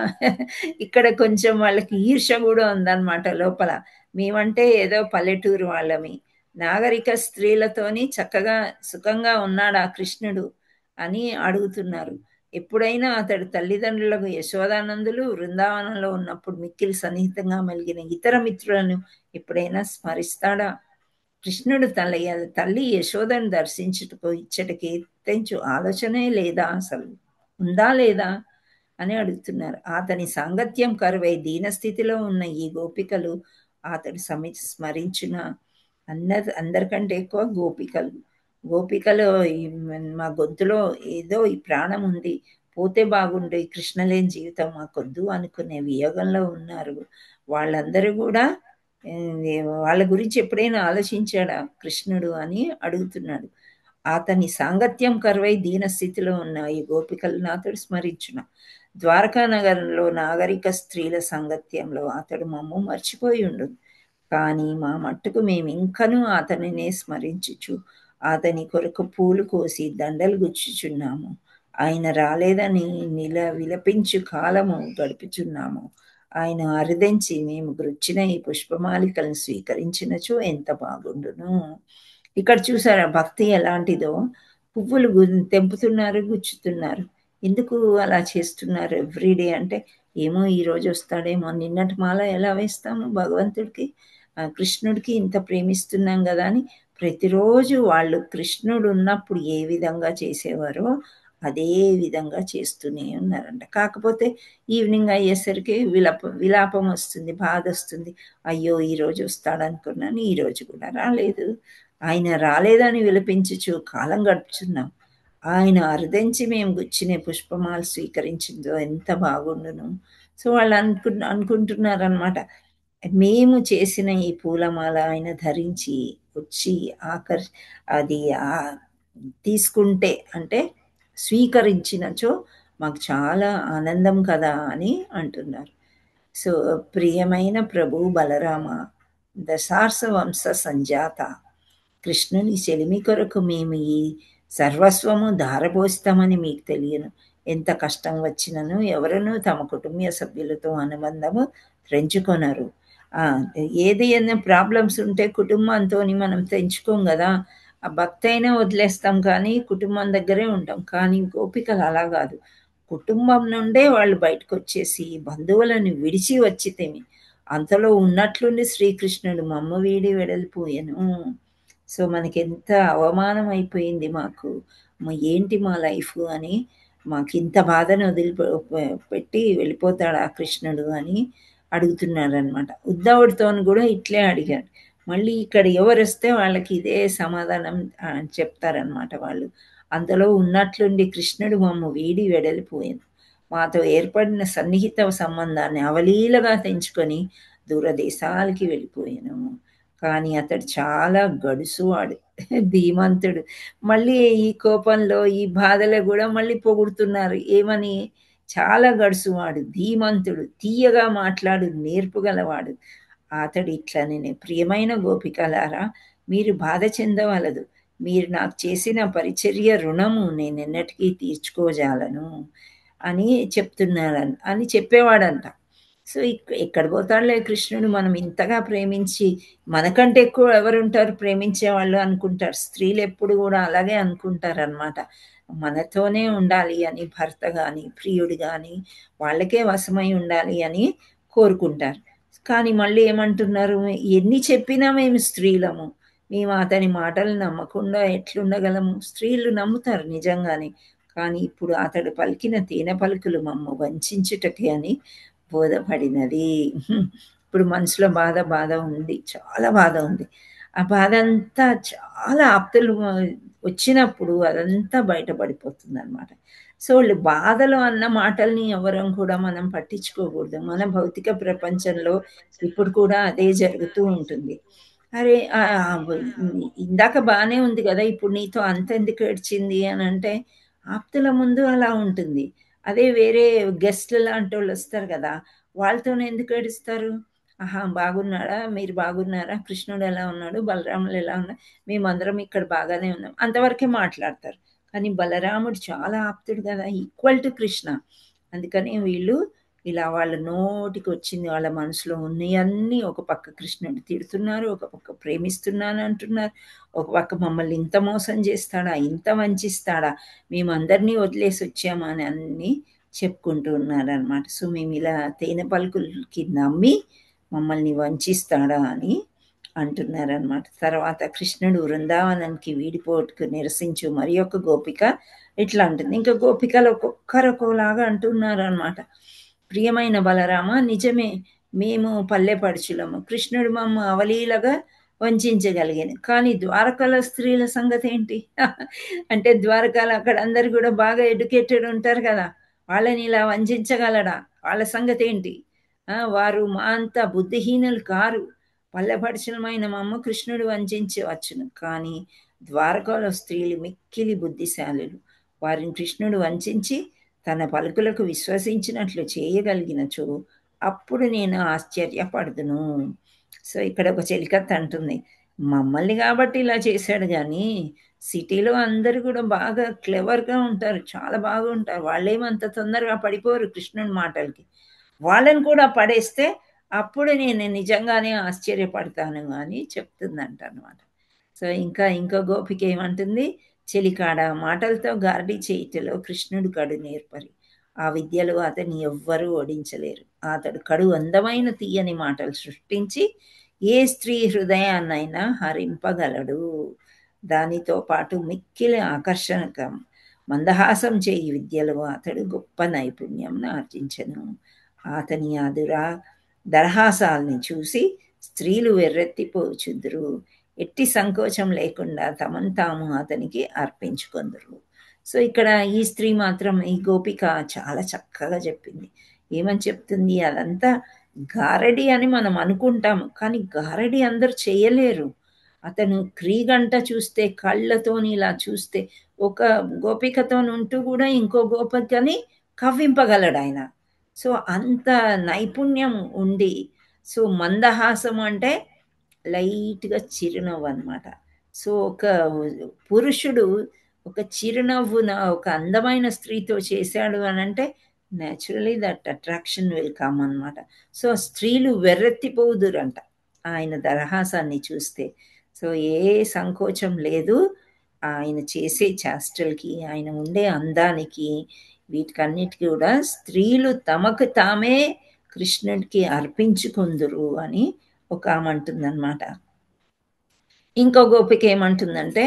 Speaker 1: ఇక్కడ కొంచెం వాళ్ళకి ఈర్ష్య కూడా ఉందన్నమాట లోపల. మేమంటే ఏదో పల్లెటూరు వాళ్ళమి, నాగరిక స్త్రీలతోని చక్కగా సుఖంగా ఉన్నాడా కృష్ణుడు అని అడుగుతున్నారు. ఎప్పుడైనా అతడు తల్లిదండ్రులకు యశోదానందులు వృందావనంలో ఉన్నప్పుడు మిక్కిలి సన్నిహితంగా మెలిగిన ఇతర మిత్రులను ఎప్పుడైనా స్మరిస్తాడా? కృష్ణుడు తల్లి యశోదను దర్శించుటకు ఇచ్చటికి తెంచు ఆలోచనే లేదా, అసలు ఉందా లేదా అని అడుగుతున్నారు. అతని సాంగత్యం కరువై దీనస్థితిలో ఉన్న ఈ గోపికలు అతడు స్మరించిన అందరికంటే ఎక్కువ గోపికలు. గోపికలు మా గొంతులో ఏదో ఈ ప్రాణం ఉంది, పోతే బాగుండు, ఈ కృష్ణ లేని జీవితం మాకొద్దు అనుకునే వియోగంలో ఉన్నారు. వాళ్ళందరూ కూడా వాళ్ళ గురించి ఎప్పుడైనా ఆలోచించాడా కృష్ణుడు అని అడుగుతున్నాడు. అతని సాంగత్యం కరువై దీన స్థితిలో ఉన్న ఈ గోపికలను అతడు స్మరించున. ద్వారకా నగరంలో నాగరిక స్త్రీల సాంగత్యంలో అతడు మమ్ము మర్చిపోయి ఉండు. కానీ మా మట్టుకు మేము ఇంకనూ అతనినే స్మరించుచు అతని కొరకు పూలు కోసి దండలు గుచ్చుచున్నాము. ఆయన రాలేదని విలపించు కాలము గడుపుచున్నాము. ఆయన అరుదెంచి మేము గుర్చిన ఈ పుష్పమాలికలను స్వీకరించినచో ఎంత బాగుండును. ఇక్కడ చూసారా భక్తి ఎలాంటిదో. పువ్వులు తెంపుతున్నారు, గుచ్చుతున్నారు. ఎందుకు అలా చేస్తున్నారు ఎవ్రీడే అంటే, ఏమో ఈరోజు వస్తాడేమో. నిన్నటి మాల ఎలా వేస్తాము భగవంతుడికి, కృష్ణుడికి ఇంత ప్రేమిస్తున్నాం కదా అని ప్రతిరోజు వాళ్ళు కృష్ణుడు ఉన్నప్పుడు ఏ విధంగా చేసేవారో అదే విధంగా చేస్తూనే ఉన్నారంట. కాకపోతే ఈవినింగ్ అయ్యేసరికి విలాపం వస్తుంది, బాధ వస్తుంది. అయ్యో ఈరోజు వస్తాడనుకున్నాను, ఈరోజు కూడా రాలేదు. ఆయన రాలేదని విలపించుచు కాలం గడుపుచున్నాం. ఆయన అరుదెంచి మేము గుచ్చిన పుష్పమాలు స్వీకరించిందో ఎంత బాగుండును. సో వాళ్ళు అనుకుంటున్నారనమాట, మేము చేసిన ఈ పూలమాల ఆయన ధరించి వచ్చి అది తీసుకుంటే అంటే స్వీకరించినచో మాకు చాలా ఆనందం కదా అని అంటున్నారు. సో ప్రియమైన ప్రభు బలరామ, దశార్ష వంశ సంజాత, కృష్ణుని చెలిమి కొరకు మేము ఈ సర్వస్వము ధారపోస్తామని మీకు తెలియను. ఎంత కష్టం వచ్చినను ఎవరనూ తమ కుటుంబ సభ్యులతో అనుబంధము తెంచుకొనరు. ఏదైనా ప్రాబ్లమ్స్ ఉంటే కుటుంబంతో మనం తెంచుకోం కదా. ఆ భక్తి అయినా వదిలేస్తాం కానీ కుటుంబం దగ్గరే ఉంటాం. కానీ గోపికలు అలా కాదు, కుటుంబం నుండే వాళ్ళు బయటకు వచ్చేసి బంధువులను విడిచి వచ్చితేమి అంతలో ఉన్నట్లుండి శ్రీకృష్ణుడు మమ్మ వీడి వెడలిపోయాను. సో మనకి ఎంత అవమానం అయిపోయింది మాకు, ఏంటి మా లైఫ్ అని, మాకు ఇంత బాధను పెట్టి వెళ్ళిపోతాడు ఆ కృష్ణుడు అని అడుగుతున్నారనమాట. ఉద్ధవుడితో కూడా ఇట్లే అడిగాడు. మళ్ళీ ఇక్కడ ఎవరు వస్తే వాళ్ళకి ఇదే సమాధానం చెప్తారనమాట వాళ్ళు. అంతలో ఉన్నట్లుండి కృష్ణుడు మమ్మ వీడి వెడలిపోయాను, మాతో ఏర్పడిన సన్నిహిత సంబంధాన్ని అవలీలగా తెంచుకొని దూరదేశాలకి వెళ్ళిపోయాను. కానీ అతడు చాలా గడుసువాడు, ధీమంతుడు. మళ్ళీ ఈ కోపంలో ఈ బాధలో కూడా మళ్ళీ పొగుడుతున్నారు ఏమని, చాలా గడుసువాడు, ధీమంతుడు, తీయగా మాట్లాడు, నేర్పుగలవాడు. అతడు ఇట్లా, నేను ప్రియమైన గోపికలారా మీరు బాధ చెందవలదు, మీరు నాకు చేసిన పరిచర్య రుణము నేను ఎన్నటికీ తీర్చుకోజాలను అని చెప్తున్నారని అని చెప్పేవాడంట. సో ఎక్కడ పోతాడులే కృష్ణుడు, మనం ఇంతగా ప్రేమించి మనకంటే ఎక్కువ ఎవరుంటారు ప్రేమించే వాళ్ళు అనుకుంటారు. స్త్రీలు ఎప్పుడు కూడా అలాగే అనుకుంటారు అనమాట. మనతోనే ఉండాలి అని భర్త కానీ ప్రియుడు కానీ వాళ్ళకే వశమై ఉండాలి అని కోరుకుంటారు. కానీ మళ్ళీ ఏమంటున్నారు, ఎన్ని చెప్పినా మేము స్త్రీలము, మేము అతని మాటలు నమ్మకుండా ఎట్లుండగలము. స్త్రీలు నమ్ముతారు నిజంగానే, కానీ ఇప్పుడు అతడు పలికిన తేనె పలుకులు మమ్మ వంచుటకే అని బోధపడినది. ఇప్పుడు మనసులో బాధ ఉంది, చాలా బాధ ఉంది. ఆ బాధ అంతా చాలా ఆప్తులు వచ్చినప్పుడు అదంతా బయటపడిపోతుంది అనమాట. సో వాళ్ళు బాధలో అన్న మాటల్ని ఎవరం కూడా మనం పట్టించుకోకూడదు. మన భౌతిక ప్రపంచంలో ఇప్పుడు కూడా అదే జరుగుతూ ఉంటుంది. అరే ఇందాక బాగానే ఉంది కదా, ఇప్పుడు నీతో అంత ఎందుకు ఏడ్చింది అని అంటే ఆప్తుల ముందు అలా ఉంటుంది. అదే వేరే గెస్ట్లు లాంటి వాళ్ళు వస్తారు కదా, వాళ్ళతోనే ఎందుకు ఏడుస్తారు. బాగున్నాడా, మీరు బాగున్నారా, కృష్ణుడు ఎలా ఉన్నాడు, బలరాములు ఎలా ఉన్నారు, మేమందరం ఇక్కడ బాగానే ఉన్నాం, అంతవరకే మాట్లాడతారు. కానీ బలరాముడు చాలా ఆప్తుడు కదా, ఈక్వల్ టు కృష్ణ. అందుకని వీళ్ళు ఇలా వాళ్ళ నోటికి వచ్చింది, వాళ్ళ మనసులో ఉన్నవన్నీ ఒక పక్క కృష్ణుడు తిడుతున్నారు, ఒక పక్క ప్రేమిస్తున్నాను అంటున్నారు, ఒక పక్క మమ్మల్ని ఇంత మోసం చేస్తాడా, ఇంత వంచిస్తాడా, మేమందరినీ వదిలేసి వచ్చామా అని అన్నీ చెప్పుకుంటూ ఉన్నారనమాట. సో మేము ఇలా తేనె పలుకులకి నమ్మి మమ్మల్ని వంచిస్తాడా అని అంటున్నారనమాట. తర్వాత కృష్ణుడు వృందావనానికి వీడిపోటుకు నిరసించు మరి ఒక గోపిక ఇట్లా అంటుంది. ఇంకా గోపికలు ఒక్కొక్కరు ఒక్కోలాగా అంటున్నారు అనమాట. ప్రియమైన బలరామ, నిజమే మేము పల్లెపడుచులము, కృష్ణుడు మమ్మ అవలీలగా వంచగలిగాను, కానీ ద్వారకాల స్త్రీల సంగతి ఏంటి? అంటే ద్వారకాలు అక్కడ అందరు కూడా బాగా ఎడ్యుకేటెడ్ ఉంటారు కదా, వాళ్ళని ఇలా వంచగలడా? వాళ్ళ సంగతి ఏంటి? వారు మా అంత బుద్ధిహీనులు కారు, పల్లెపడుచులమైన మమ్మ కృష్ణుడు వంచవచ్చును, కానీ ద్వారకాల స్త్రీలు మిక్కిలి బుద్ధిశాలులు, వారిని కృష్ణుడు వంచి తన పలుకులకు విశ్వసించినట్లు చేయగలిగినచో అప్పుడు నేను ఆశ్చర్యపడుదును. సో ఇక్కడ ఒక చెలికత్త అంటుంది, మమ్మల్ని కాబట్టి ఇలా చేశాడు, కానీ సిటీలో అందరూ కూడా బాగా క్లెవర్గా ఉంటారు, చాలా బాగా ఉంటారు, వాళ్ళేమంత తొందరగా పడిపోరు కృష్ణుని మాటలకి, వాళ్ళని కూడా పడేస్తే అప్పుడు నేను నిజంగానే ఆశ్చర్యపడతాను అని చెప్తుందంట అనమాట. సో ఇంకో గోపిక ఏమంటుంది, చెలికాడ మాటలతో గారడీ చేయుటలో కృష్ణుడు కడు నేర్పరి, ఆ విద్యలో అతన్ని ఎవ్వరూ ఓడించలేరు, అతడు కడు అందమైన తీయని మాటలు సృష్టించి ఏ స్త్రీ హృదయాన్నైనా హరింపగలడు, దానితో పాటు మిక్కిలి ఆకర్షణకం మందహాసం చేయి విద్యలో అతడు గొప్ప నైపుణ్యం ఆర్జించను, అతని దరహాసాల్ని చూసి స్త్రీలు వెర్రెత్తిపోచుదురు, ఎట్టి సంకోచం లేకుండా తమను తాము అతనికి అర్పించుకొందురు. సో ఇక్కడ ఈ స్త్రీ మాత్రం, ఈ గోపిక చాలా చక్కగా చెప్పింది. ఏమని చెప్తుంది, అదంతా గారడి అని మనం అనుకుంటాము, కానీ గారడి అందరు చేయలేరు. అతను క్రీగంట చూస్తే, కళ్ళతోని ఇలా చూస్తే, ఒక గోపికతో ఉంటూ కూడా ఇంకో గోపికని కవ్వింపగలడు ఆయన. సో అంత నైపుణ్యం ఉండి, సో మందహాసం అంటే లైట్గా చిరునవ్వు అనమాట. సో ఒక పురుషుడు ఒక చిరునవ్వున ఒక అందమైన స్త్రీతో చేశాడు అని అంటే naturally that attraction will come అనమాట. సో స్త్రీలు వెర్రెత్తిపోదురంట ఆయన దరహాసాన్ని చూస్తే. సో ఏ సంకోచం లేదు ఆయన చేసే చేష్టలకి, ఆయన ఉండే అందానికి, వీటికన్నిటికీ కూడా స్త్రీలు తమకు తామే కృష్ణుడికి అర్పించుకుందురు అని ఒక ఆమె అంటుందన్నమాట. ఇంకో గోపిక ఏమంటుందంటే,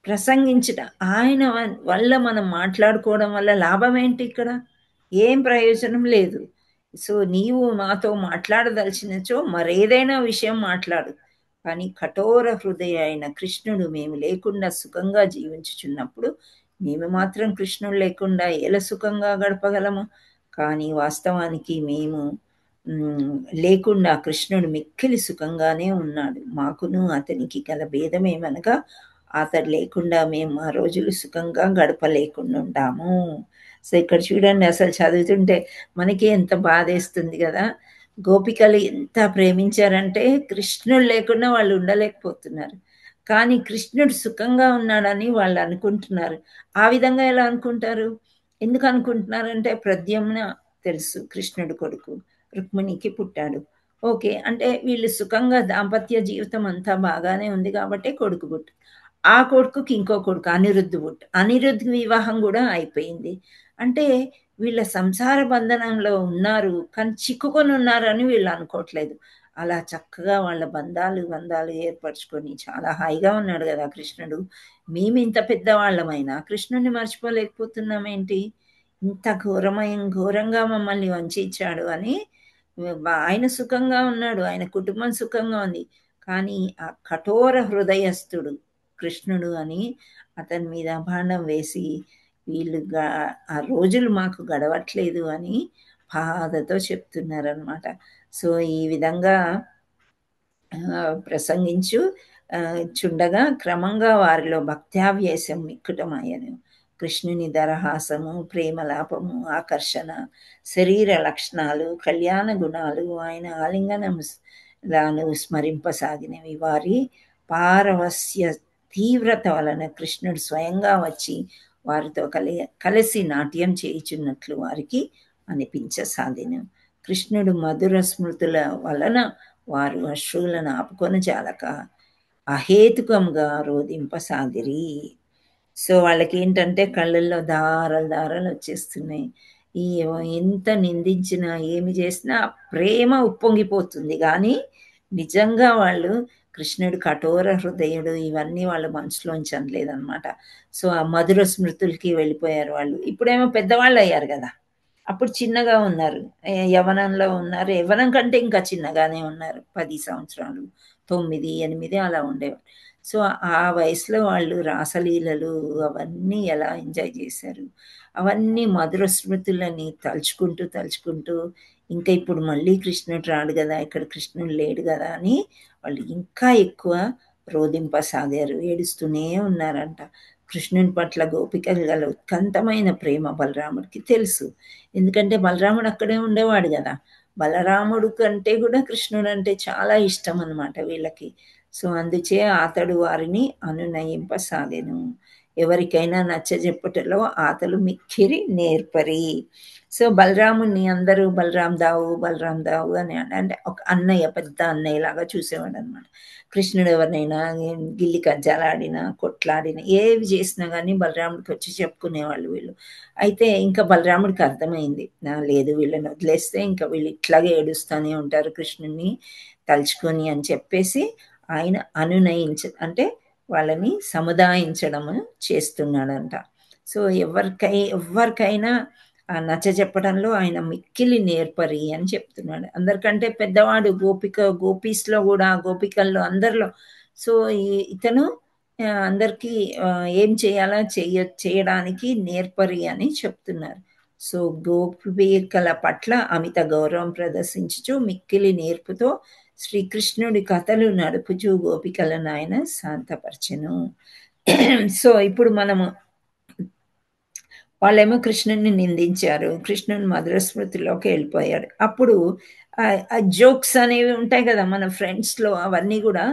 Speaker 1: ప్రసంగించడం ఆయన వల్ల మనం మాట్లాడుకోవడం వల్ల లాభం ఏంటి, ఇక్కడ ఏం ప్రయోజనం లేదు. సో నీవు మాతో మాట్లాడదలిచినచో మరేదైనా విషయం మాట్లాడు, కానీ కఠోర హృదయ అయిన కృష్ణుడు మేము లేకుండా సుఖంగా జీవించుచున్నప్పుడు మేము మాత్రం కృష్ణుడు లేకుండా ఎలా సుఖంగా గడపగలము? కానీ వాస్తవానికి మేము లేకుండా కృష్ణుడు మిక్కిలి సుఖంగానే ఉన్నాడు. మాకును అతనికి గల భేదమేమనగా అతడు లేకుండా మేము ఆ రోజులు సుఖంగా గడపలేకుండా ఉంటాము. సో ఇక్కడ చూడండి, అసలు చదువుతుంటే మనకి ఎంత బాధేస్తుంది కదా. గోపికలు ఎంత ప్రేమించారంటే కృష్ణుడు లేకుండా వాళ్ళు ఉండలేకపోతున్నారు, కానీ కృష్ణుడు సుఖంగా ఉన్నాడని వాళ్ళు అనుకుంటున్నారు. ఆ విధంగా ఎలా అనుకుంటారు? ఎందుకు అనుకుంటున్నారంటే, ప్రద్యుమ్న తెలుసు కృష్ణుడు కొడుకు, రుక్మిణికి పుట్టాడు. ఓకే, అంటే వీళ్ళు సుఖంగా దాంపత్య జీవితం అంతా బాగానే ఉంది కాబట్టి కొడుకు పుట్టు, ఆ కొడుకుకి ఇంకో కొడుకు అనిరుద్ధు పుట్టు, అనిరుద్ధ్ వివాహం కూడా అయిపోయింది. అంటే వీళ్ళ సంసార బంధనంలో ఉన్నారు, కానీ చిక్కుకొని ఉన్నారని వీళ్ళు అనుకోవట్లేదు. అలా చక్కగా వాళ్ళ బంధాలు ఏర్పరచుకొని చాలా హాయిగా ఉన్నాడు కదా కృష్ణుడు. మేము ఇంత పెద్దవాళ్ళమైనా కృష్ణుడిని మర్చిపోలేకపోతున్నామేంటి? ఇంత ఘోరంగా మమ్మల్ని వంచాడు అని ఆయన సుఖంగా ఉన్నాడు, ఆయన కుటుంబం సుఖంగా ఉంది, కానీ ఆ కఠోర హృదయస్థుడు కృష్ణుడు అని అతని మీద బాణం వేసి వీళ్ళు ఆ రోజులు మాకు గడవట్లేదు అని బాధతో చెప్తున్నారనమాట. సో ఈ విధంగా ప్రసంగించు చుండగా క్రమంగా వారిలో భక్త్యావేశం మిక్కుటమయ్యను. కృష్ణుని దరహాసము, ప్రేమలాపము, ఆకర్షణ, శరీర లక్షణాలు, కళ్యాణ గుణాలు, ఆయన ఆలింగనములను స్మరింపసాగినవి. వారి పారవస్య తీవ్రత వలన కృష్ణుడు స్వయంగా వచ్చి వారితో కలిసి నాట్యం చేయుచున్నట్లు వారికి అనిపించసాగెను. కృష్ణుడు మధుర స్మృతుల వలన వారు అశ్రువులను ఆపుకొని చాలక అహేతుకంగా రోదింపసాగిరి. సో వాళ్ళకి ఏంటంటే కళ్ళల్లో దారాలు దారాలు వచ్చేస్తున్నాయి. ఈ ఎంత నిందించినా ఏమి చేసినా ప్రేమ ఉప్పొంగిపోతుంది కానీ నిజంగా వాళ్ళు కృష్ణుడు కఠోర హృదయుడు ఇవన్నీ వాళ్ళ మనసులోంచి అనలేదన్నమాట. సో ఆ మధుర స్మృతులకి వెళ్ళిపోయారు వాళ్ళు. ఇప్పుడేమో పెద్దవాళ్ళు అయ్యారు కదా, అప్పుడు చిన్నగా ఉన్నారు, యవ్వనంలో ఉన్నారు. యవ్వనం కంటే ఇంకా చిన్నగానే ఉన్నారు, 10 సంవత్సరాలు 9, 8 అలా ఉండేవారు. సో ఆ వయసులో వాళ్ళు రాసలీలలు అవన్నీ ఎలా ఎంజాయ్ చేశారు, అవన్నీ మధుర స్మృతులని తలుచుకుంటూ తలుచుకుంటూ ఇంకా ఇప్పుడు మళ్ళీ కృష్ణుడు రాడు కదా, ఇక్కడ కృష్ణుడు లేడు కదా అని వాళ్ళు ఇంకా ఎక్కువ రోదింపసాగారు, ఏడుస్తూనే ఉన్నారంట. కృష్ణుని పట్ల గోపికలు గల ఉత్కంఠమైన ప్రేమ బలరాముడికి తెలుసు. ఎందుకంటే బలరాముడు అక్కడే ఉండేవాడు కదా. బలరాముడు కంటే కూడా కృష్ణుడు అంటే చాలా ఇష్టం అన్నమాట వీళ్ళకి. సో అందుచే అతడు వారిని అనునయింపసాగెను. ఎవరికైనా నచ్చజెప్పుటలో అతలు మిక్కిరి నేర్పరి. సో బలరాముని అందరూ బలరాం దావు అని అంటే ఒక అన్నయ్య, పెద్ద అన్నయ్య లాగా చూసేవాడు అనమాట. కృష్ణుడు ఎవరినైనా గిల్లి కజ్జాలాడినా కొట్లాడినా ఏవి చేసినా కానీ బలరాముడికి వచ్చి చెప్పుకునేవాళ్ళు వీళ్ళు. అయితే ఇంకా బలరాముడికి అర్థమైంది, లేదు వీళ్ళని వదిలేస్తే ఇంకా వీళ్ళు ఇట్లాగే ఏడుస్తూనే ఉంటారు కృష్ణుని తలుచుకొని అని చెప్పేసి ఆయన అంటే వాళ్ళని సముదాయించడము చేస్తున్నాడంట. సో ఎవరికైనా నచ్చ చెప్పడంలో ఆయన మిక్కిలి నేర్పరి అని చెప్తున్నాడు. అందరికంటే పెద్దవాడు గోపీస్లో కూడా, గోపికల్లో అందరిలో. సో ఇతను అందరికీ ఏం చేయాలో చేయడానికి నేర్పరి అని చెప్తున్నారు. సో గోపికల పట్ల అమిత గౌరవం ప్రదర్శించుచు మిక్కిలి నేర్పుతో శ్రీకృష్ణుడి కథలు నడుపుచు గోపికలను ఆయన శాంతపరచెను. సో ఇప్పుడు మనము వాళ్ళేమో కృష్ణుని నిందించారు, కృష్ణుని మధుర స్మృతిలోకి వెళ్ళిపోయాడు. అప్పుడు ఆ జోక్స్ అనేవి ఉంటాయి కదా మన ఫ్రెండ్స్లో, అవన్నీ కూడా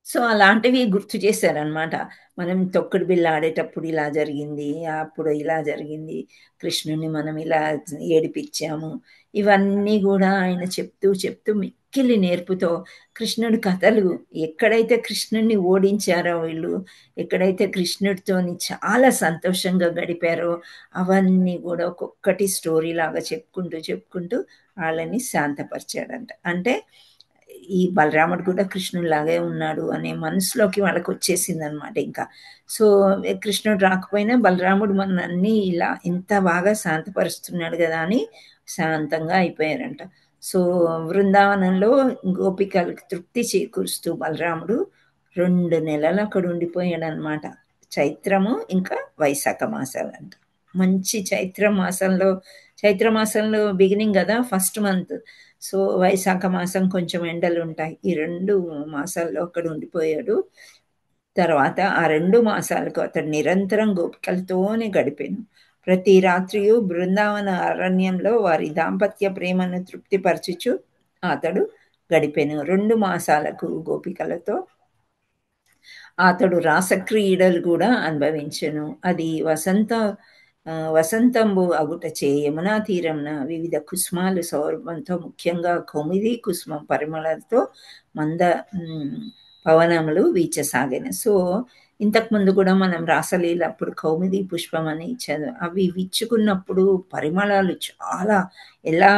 Speaker 1: సో అలాంటివి గుర్తు చేశారనమాట. మనం తొక్కుడు బిళ్ళ ఆడేటప్పుడు ఇలా జరిగింది, అప్పుడు ఇలా జరిగింది, కృష్ణుని మనం ఇలా ఏడిపించాము, ఇవన్నీ కూడా ఆయన చెప్తూ చెప్తూ మిక్కిలి నేర్పుతో కృష్ణుడి కథలు, ఎక్కడైతే కృష్ణుడిని ఓడించారో వీళ్ళు, ఎక్కడైతే కృష్ణుడితోని చాలా సంతోషంగా గడిపారో అవన్నీ కూడా ఒక్కొక్కటి స్టోరీ లాగా చెప్పుకుంటూ వాళ్ళని శాంతపరిచాడంట. అంటే ఈ బలరాముడు కూడా కృష్ణుడిలాగే ఉన్నాడు అనే మనసులోకి వాళ్ళకి వచ్చేసింది అనమాట. ఇంకా సో కృష్ణుడు రాకపోయినా బలరాముడు మనల్ని ఇలా ఇంత బాగా శాంతపరుస్తున్నాడు కదా అని శాంతంగా అయిపోయారంట. సో బృందావనంలో గోపికలకు తృప్తి చేకూరుస్తూ బలరాముడు 2 నెలలు అక్కడ ఉండిపోయాడు అనమాట. చైత్రము ఇంకా వైశాఖ మాసాలంట. మంచి చైత్రమాసంలో బిగినింగ్ కదా, ఫస్ట్ మంత్. సో వైశాఖ మాసం కొంచెం ఎండలు ఉంటాయి. ఈ 2 మాసాల్లో అక్కడ ఉండిపోయాడు. తర్వాత ఆ 2 మాసాలకు అతడు నిరంతరం గోపికలతోనే గడిపాను. ప్రతి రాత్రియు బృందావన అరణ్యంలో వారి దాంపత్య ప్రేమను తృప్తిపరచుచు అతడు గడిపాను. 2 మాసాలకు గోపికలతో అతడు రాసక్రీడలు కూడా అనుభవించెను. అది వసంతంబు అగుటచే యమునా తీరంన వివిధ కుసుమాలు సౌరభంతో, ముఖ్యంగా కౌముది కుసుమం పరిమళతో మంద పవనములు వీచసాగాను. సో ఇంతకుముందు కూడా మనం రాసలీల అప్పుడు కౌముది పుష్పం అని అవి విచ్చుకున్నప్పుడు పరిమళాలు చాలా ఎలా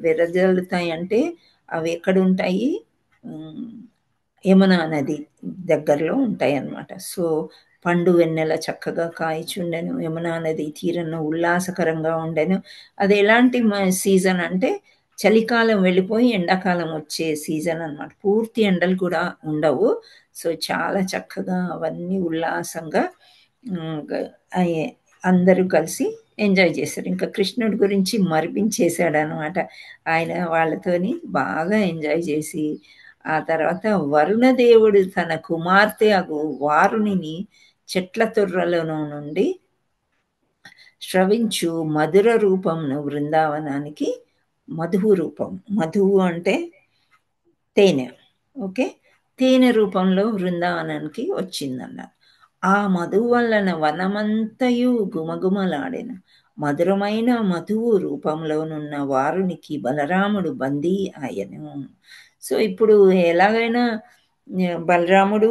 Speaker 1: వెదజల్లుతాయి అంటే అవి ఎక్కడ ఉంటాయి, యమునా నది దగ్గరలో ఉంటాయి అన్నమాట. సో పండు వెన్నెల చక్కగా కాయిచుండెను, యమునా నది తీరంలో ఉల్లాసకరంగా ఉండెను. అది ఎలాంటి సీజన్ అంటే చలికాలం వెళ్ళిపోయి ఎండాకాలం వచ్చే సీజన్ అన్నమాట. పూర్తి ఎండలు కూడా ఉండవు. సో చాలా చక్కగా అవన్నీ ఉల్లాసంగా అందరూ కలిసి ఎంజాయ్ చేశారు. ఇంకా కృష్ణుడి గురించి మరిపించేశాడు అనమాట. ఆయన వాళ్ళతోని బాగా ఎంజాయ్ చేసి ఆ తర్వాత వరుణదేవుడు తన కుమార్తె అగు వారుణిని చెట్ల తొర్రలలో నుండి శ్రవించు మధుర రూపంను బృందావనానికి మధువు రూపం. మధువు అంటే తేనె. ఓకే. తేనె రూపంలో బృందావనానికి వచ్చిందన్నారు. ఆ మధువు వలన వనమంతయు గుమగుమలాడెను. మధురమైన మధువు రూపంలోనున్న వారునికి బలరాముడు బందీ ఆయను. సో ఇప్పుడు ఎలాగైనా బలరాముడు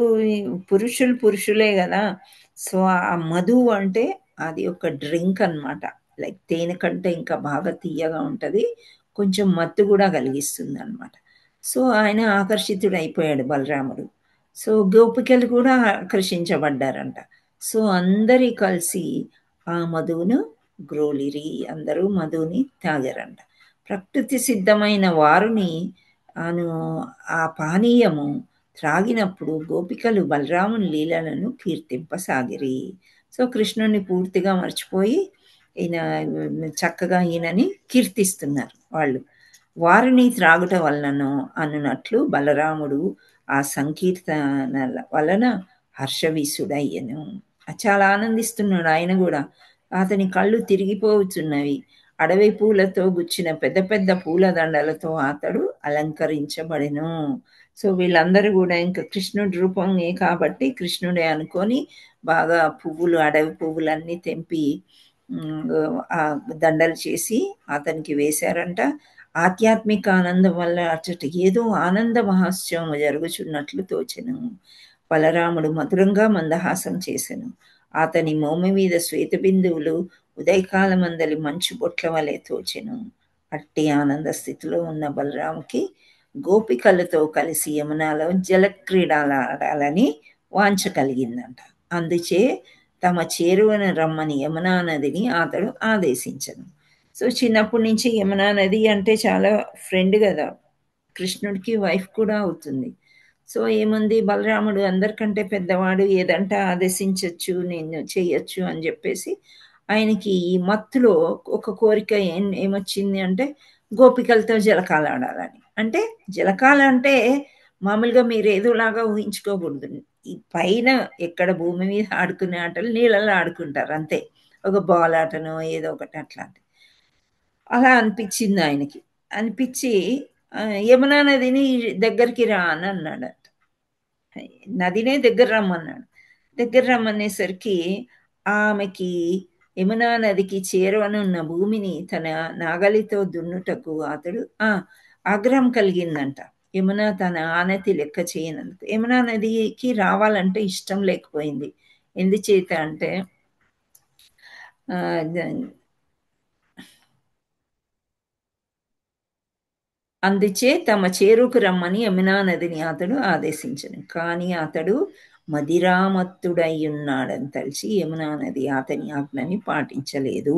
Speaker 1: పురుషులే కదా. సో ఆ మధువు అంటే అది ఒక డ్రింక్ అన్నమాట. లైక్ తేనె కంటే ఇంకా బాగా తీయగా ఉంటుంది, కొంచెం మత్తు కూడా కలిగిస్తుంది అనమాట. సో ఆయన ఆకర్షితుడైపోయాడు బలరాముడు. సో గోపికలు కూడా ఆకర్షించబడ్డారంట. సో అందరి కలిసి ఆ మధువును గ్రోలిరి, అందరూ మధువుని తాగారంట. ప్రకృతి సిద్ధమైన వారుని అను ఆ పానీయము త్రాగినప్పుడు గోపికలు బలరాముని లీలలను కీర్తింపసాగిరి. సో కృష్ణుని పూర్తిగా మర్చిపోయి ఈయన చక్కగా ఈయనని కీర్తిస్తున్నారు వాళ్ళు. వారిని త్రాగుట వలనను అన్నట్లు బలరాముడు ఆ సంకీర్తనల వలన హర్షవీసుడయ్యను. చాలా ఆనందిస్తున్నాడు ఆయన కూడా. అతని కళ్ళు తిరిగిపోతున్నవి. అడవి పూలతో గుచ్చిన పెద్ద పెద్ద పూల దండలతో అతడు అలంకరించబడెను. సో వీళ్ళందరూ కూడా ఇంకా కృష్ణుడి రూపమే కాబట్టి కృష్ణుడే అనుకొని బాగా పువ్వులు, అడవి పువ్వులన్నీ తెంపి ఆ దండలు చేసి అతనికి వేశారంట. ఆధ్యాత్మిక ఆనందం వల్ల అచ్చట ఏదో ఆనంద మహోత్సవం జరుగుచున్నట్లు తోచెను. బలరాముడు మధురంగా మందహాసం చేసెను. అతని మోము మీద శ్వేత బిందువులు ఉదయకాలమందలి మంచు బొట్ల వలె తోచెను. అట్టి ఆనంద స్థితిలో ఉన్న బలరాముకి గోపికలతో కలిసి యమునాలో జలక్రీడలాడాలని వాంఛ కలిగిందంట. అందుచే తమ చేరువను రమ్మని యమునా నదిని అతడు ఆదేశించను. సో చిన్నప్పటి నుంచి యమునా నది అంటే చాలా ఫ్రెండ్ కదా, కృష్ణుడికి వైఫ్ కూడా అవుతుంది. సో ఏముంది, బలరాముడు అందరికంటే పెద్దవాడు, ఏదంటే ఆదేశించవచ్చు, నేను చేయొచ్చు అని చెప్పేసి ఆయనకి ఈ మత్తులో ఒక కోరిక ఏమొచ్చింది అంటే గోపికలతో జలకాలు ఆడాలని. అంటే జలకాలు అంటే మామూలుగా మీరు ఏదోలాగా ఊహించుకోకూడదు. ఈ పైన ఎక్కడ భూమి మీద ఆడుకునే ఆటలు నీళ్ళలో ఆడుకుంటారు అంతే, ఒక బాల్ ఆటనో ఏదో ఒకటి అట్లాంటి. అలా అనిపించింది ఆయనకి. అనిపించి యమునా నదిని దగ్గరికి రా అని అన్నాడు. నదినే దగ్గర రమ్మన్నాడు. దగ్గర రమ్మనేసరికి ఆమెకి యమునా నదికి చేరువనున్న భూమిని తన నాగలితో దున్నుటకు అతడు ఆగ్రహం కలిగిందంట. యమున తన ఆనతి లెక్క చేయనందుకు యమునా నదికి రావాలంటే ఇష్టం లేకపోయింది. ఎందుచేత అంటే అందుచే తమ చేరుకు రమ్మని యమునా నదిని అతడు ఆదేశించను. కానీ అతడు మదిరామత్తుడయ్యున్నాడని తెలిసి యమునా నది అతని ఆజ్ఞని పాటించలేదు.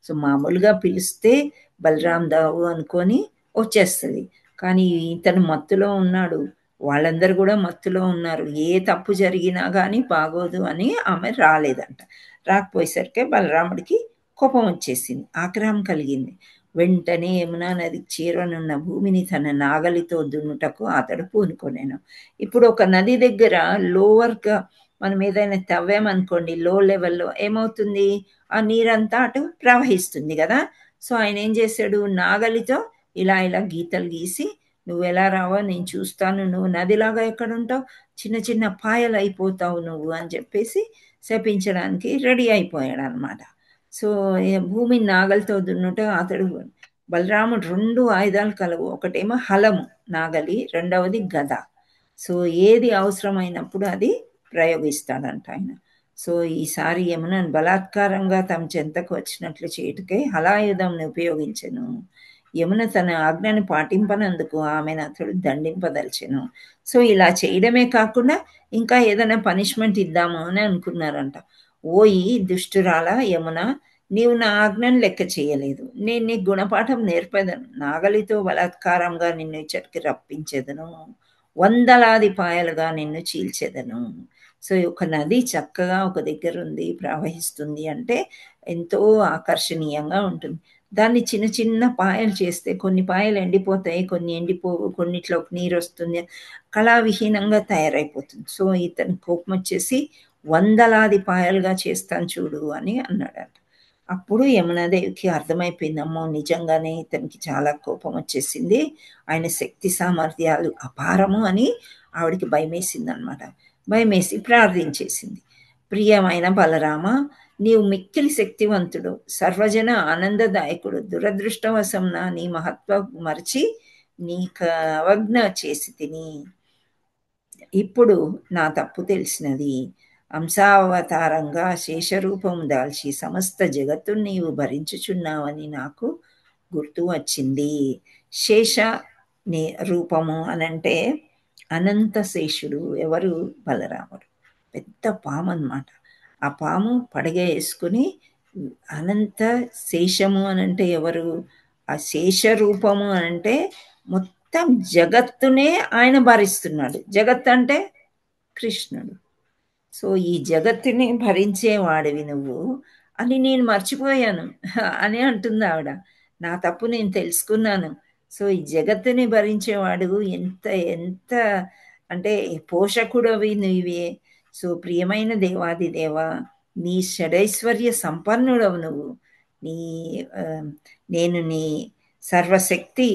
Speaker 1: సో మామూలుగా పిలిస్తే బలరాం దావు అనుకొని వచ్చేస్తుంది, కానీ ఇతను మత్తులో ఉన్నాడు, వాళ్ళందరూ కూడా మత్తులో ఉన్నారు, ఏ తప్పు జరిగినా కానీ బాగోదు అని ఆమె రాలేదంట. రాకపోయేసరికి బలరాముడికి కోపం వచ్చేసింది, ఆగ్రహం కలిగింది. వెంటనే యమునా నదికి చేరనున్న భూమిని తన నాగలితో దున్నుటకు అతడు పూనుకొనెను. ఇప్పుడు ఒక నది దగ్గర లోవర్గా మనం ఏదైనా తవ్వామనుకోండి, లో లెవెల్లో ఏమవుతుంది, ఆ నీరంతా అటు ప్రవహిస్తుంది కదా. సో ఆయన ఏం చేశాడు, నాగలితో ఇలా ఇలా గీతలు గీసి నువ్వు ఎలా రావో నేను చూస్తాను, నువ్వు నదిలాగా ఎక్కడ ఉంటావు, చిన్న చిన్న పాయలు అయిపోతావు నువ్వు అని చెప్పేసి శపించడానికి రెడీ అయిపోయాడు అనమాట. సో భూమిని నాగలితో దున్నుట అతడు బలరాముడు 2 ఆయుధాలు కలవు, ఒకటేమో హలము నాగలి, రెండవది గద. సో ఏది అవసరమైనప్పుడు అది ప్రయోగిస్తాడంట ఆయన. సో ఈసారి యమునను బలాత్కారంగా తమ చెంతకు వచ్చినట్లు చేయుటకై హలాయుధంను ఉపయోగించెను. యమున తన ఆజ్ఞను పాటింపనందుకు ఆమెను అతడు దండింపదలిచెను. సో ఇలా చేయడమే కాకుండా ఇంకా ఏదైనా పనిష్మెంట్ ఇద్దాము అని అనుకున్నారంట. ఓయి దుష్టురాల యమున, నీవు నా ఆజ్ఞను లెక్క చేయలేదు, నేను నీ గుణపాఠం నేర్పేదను, నాగలితో బలాత్కారంగా నిన్ను ఇచ్చటికి రప్పించేదను, 100 పాయలుగా నిన్ను చీల్చేదను. సో ఒక నది చక్కగా ఒక దగ్గర ఉంది, ప్రవహిస్తుంది అంటే ఎంతో ఆకర్షణీయంగా ఉంటుంది. దాన్ని చిన్న చిన్న పాయలు చేస్తే కొన్ని పాయలు ఎండిపోతాయి, కొన్ని ఎండిపోవు, కొన్నిట్లోకి నీరు వస్తుంది, కళావిహీనంగా తయారైపోతుంది. సో ఇతని కోపం వచ్చేసి 100 పాయలుగా చేస్తాను చూడు అని అన్నాడంట. అప్పుడు యమునాదేవికి అర్థమైపోయింది, అమ్మో నిజంగానే ఇతనికి చాలా కోపం వచ్చేసింది, ఆయన శక్తి సామర్థ్యాలు అపారము అని ఆవిడికి భయమేసింది అనమాట. భయమేసి ప్రార్థించేసింది, ప్రియమైన బలరామ, నీవు మిక్కిలి శక్తివంతుడు, సర్వజన ఆనందదాయకుడు, దురదృష్టవశం నీ మహత్వ మరచి నీకు అవజ్ఞ చేసి తిని, ఇప్పుడు నా తప్పు తెలిసినది, అంశావతారంగా శేషరూపం దాల్చి సమస్త జగత్తు నీవు భరించుచున్నావని నాకు గుర్తు వచ్చింది. శేష రూపము అనంటే అనంత శేషుడు. ఎవరు? బలరాముడు. పెద్ద పాము అన్నమాట. ఆ పాము పడగ వేసుకుని అనంత శేషము అనంటే ఎవరు? ఆ శేష రూపము అనంటే మొత్తం జగత్తునే ఆయన భరిస్తున్నాడు. జగత్ అంటే కృష్ణుడు. సో ఈ జగత్తుని భరించేవాడివి నువ్వు అని నేను మర్చిపోయాను అని అంటుంది ఆవిడ. నా తప్పు నేను తెలుసుకున్నాను. సో ఈ జగత్తుని భరించేవాడు ఎంత ఎంత అంటే పోషకుడవి నువ్వే. సో ప్రియమైన దేవాది దేవ, నీ షడైశ్వర్య సంపన్నుడవు నువ్వు. నీ నేను నీ సర్వశక్తి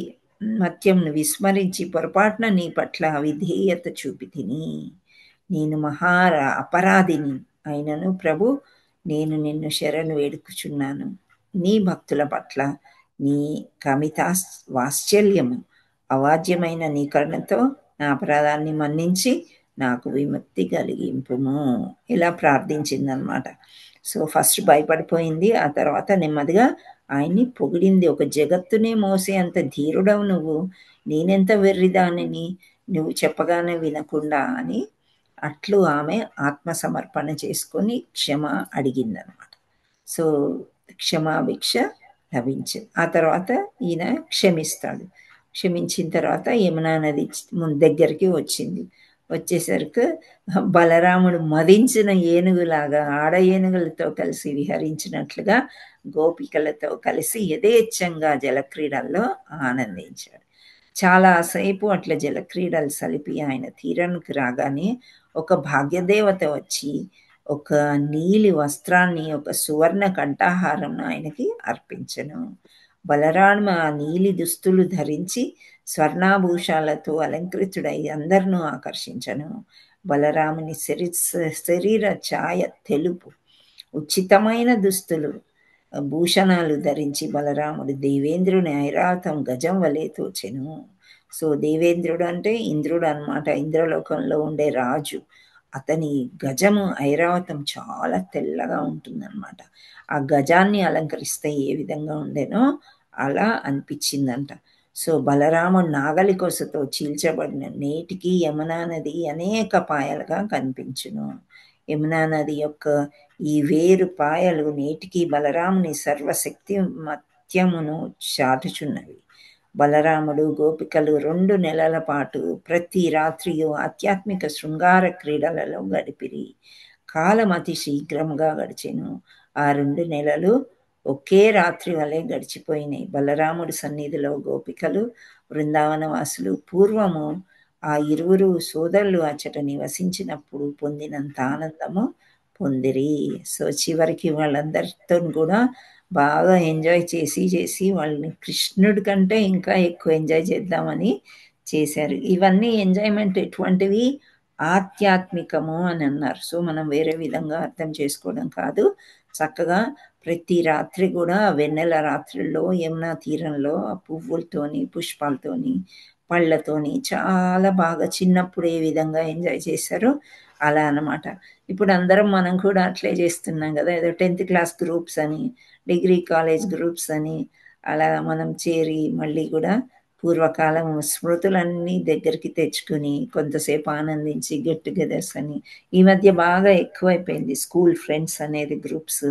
Speaker 1: మత్యంను విస్మరించి పొరపాటున నీ పట్ల అవిధేయత చూపి తిని, నేను అపరాధిని అయినను ప్రభు, నేను నిన్ను శరణు వేడుకుచున్నాను. నీ భక్తుల పట్ల నీ కమితా వాత్సల్యము అవాజ్యమైన నీ కరుణతో నా అపరాధాన్ని మన్నించి నాకు విముక్తి కలిగింపుము. ఇలా ప్రార్థించిందనమాట. సో ఫస్ట్ భయపడిపోయింది, ఆ తర్వాత నెమ్మదిగా ఆయన్ని పొగిడింది. ఒక జగత్తునే మోసే అంత ధీరుడవు నువ్వు, నేనెంత వెర్రిదానిని, నువ్వు చెప్పగానే వినకుండా అని అట్లు ఆమె ఆత్మసమర్పణ చేసుకొని క్షమ అడిగిందనమాట. సో క్షమాభిక్ష లభించింది. ఆ తర్వాత ఈయన క్షమిస్తాడు. క్షమించిన తర్వాత యమునా నది దగ్గరికి వచ్చింది. వచ్చేసరికి బలరాముడు మదించిన ఏనుగులాగా ఆడ ఏనుగులతో కలిసి విహరించినట్లుగా గోపికలతో కలిసి యథేచ్ఛంగా జలక్రీడల్లో ఆనందించాడు. చాలాసేపు అట్లా జలక్రీడలు సలిపి ఆయన తీరానికి రాగానే ఒక భాగ్యదేవత వచ్చి ఒక నీలి వస్త్రాన్ని, ఒక సువర్ణ కంఠాహారం ఆయనకి అర్పించను. బలరామ ఆ నీలి దుస్తులు ధరించి స్వర్ణాభూషాలతో అలంకృతుడై అందరినూ ఆకర్షించను. బలరాముని శరీర ఛాయ తెలుపు, ఉచితమైన దుస్తులు భూషణాలు ధరించి బలరాముడు దేవేంద్రుని ఐరావతం గజం వలె తోచెను. సో దేవేంద్రుడు అంటే ఇంద్రుడు అనమాట, ఇంద్రలోకంలో ఉండే రాజు. అతని గజము ఐరావతం చాలా తెల్లగా ఉంటుందన్నమాట. ఆ గజాన్ని అలంకరిస్తే ఏ విధంగా ఉండేనో అలా అనిపించిందంట. సో బలరాముడు నాగలి కొసతో చీల్చబడిన నేటికి యమునా నది అనేక పాయలుగా కనిపించును. యమునా నది యొక్క ఈ వేరు పాయలు నేటికి బలరాముని సర్వశక్తి మత్యమును చాటుచున్నవి. బలరాముడు గోపికలు 2 నెలల పాటు ప్రతి రాత్రియు ఆధ్యాత్మిక శృంగార క్రీడలలో గడిపిరి. కాలం అతి శీఘ్రంగా గడిచెను. ఆ 2 నెలలు ఒకే రాత్రి వలె గడిచిపోయినాయి. బలరాముడి సన్నిధిలో గోపికలు, బృందావనవాసులు పూర్వము ఆ 2 సోదరులు అచ్చట నివసించినప్పుడు పొందినంత ఆనందము పొందిరి. సో చివరికి వాళ్ళందరితో కూడా బాగా ఎంజాయ్ చేసి వాళ్ళని కృష్ణుడి కంటే ఇంకా ఎక్కువ ఎంజాయ్ చేద్దామని చేశారు. ఇవన్నీ ఎంజాయ్మెంట్ ఎటువంటివి? ఆధ్యాత్మికము అని అన్నారు. సో మనం వేరే విధంగా అర్థం చేసుకోవడం కాదు. చక్కగా ప్రతి రాత్రి కూడా వెన్నెల రాత్రుల్లో యమునా తీరంలో ఆ పువ్వులతోని, పుష్పాలతోని, పళ్ళతోని చాలా బాగా చిన్నప్పుడు ఏ విధంగా ఎంజాయ్ చేశారో అలా అన్నమాట. ఇప్పుడు అందరం మనం కూడా అట్లే చేస్తున్నాం కదా. ఏదో 10th క్లాస్ గ్రూప్స్ అని, డిగ్రీ కాలేజ్ గ్రూప్స్ అని అలా మనం చేరి మళ్ళీ కూడా పూర్వకాలం స్మృతులన్నీ దగ్గరికి తెచ్చుకుని కొంతసేపు ఆనందించి గెట్ టుగెదర్స్ అని ఈ మధ్య బాగా ఎక్కువైపోయింది. స్కూల్ ఫ్రెండ్స్ అనేది గ్రూప్స్.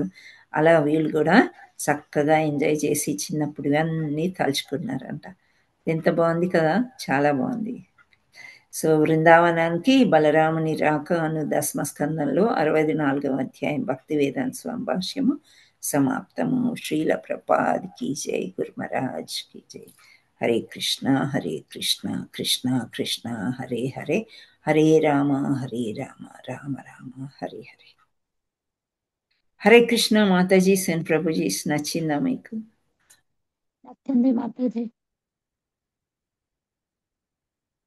Speaker 1: అలా వీళ్ళు కూడా చక్కగా ఎంజాయ్ చేసి చిన్నప్పుడు అన్నీ తలుచుకున్నారంట. ఎంత బాగుంది కదా, చాలా బాగుంది. సో బృందావనానికి బలరాముని రాక అను దశమస్కందంలో 64వ అధ్యాయం భక్తి వేదాంత స్వామి భాష్యము సమాప్తము. శ్రీల ప్రభుపాద్ కీ జై, గురు మహారాజ్ కీ జై. హరే కృష్ణ కృష్ణ కృష్ణ హరే హరే, హరే రామ రామ రామ హరే హరే. హరే కృష్ణ మాతాజీ సెన్ ప్రభుజీ నచ్చిందా మీకు?
Speaker 5: నచ్చింది Mataji.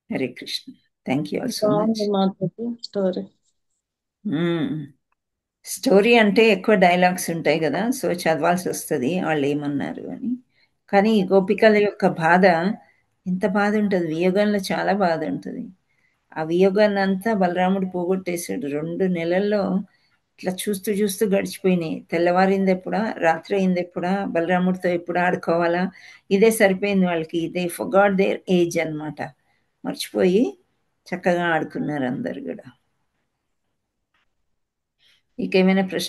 Speaker 1: Hare Krishna. Thank you all so much.
Speaker 3: బాగుంది మాతాజీ స్టోరీ.
Speaker 1: స్టోరీ అంటే ఎక్కువ డైలాగ్స్ ఉంటాయి కదా, సో చదవాల్సి వస్తుంది వాళ్ళు ఏమన్నారు అని. కానీ ఈ గోపికల యొక్క బాధ ఎంత బాధ ఉంటుంది, వియోగంలో చాలా బాధ ఉంటుంది. ఆ వియోగాన్ని అంతా బలరాముడు పోగొట్టేశాడు. 2 నెలల్లో ఇట్లా చూస్తూ చూస్తూ గడిచిపోయినాయి. తెల్లవారింది ఎప్పుడా, రాత్రి అయింది ఎప్పుడా, బలరాముడితో ఎప్పుడు ఆడుకోవాలా, ఇదే సరిపోయింది వాళ్ళకి. ఇదే ఫర్గాట్ దేర్ ఏజ్ అన్నమాట. మర్చిపోయి చక్కగా ఆడుకున్నారు అందరు కూడా. ఇంకేమైనా ప్రశ్న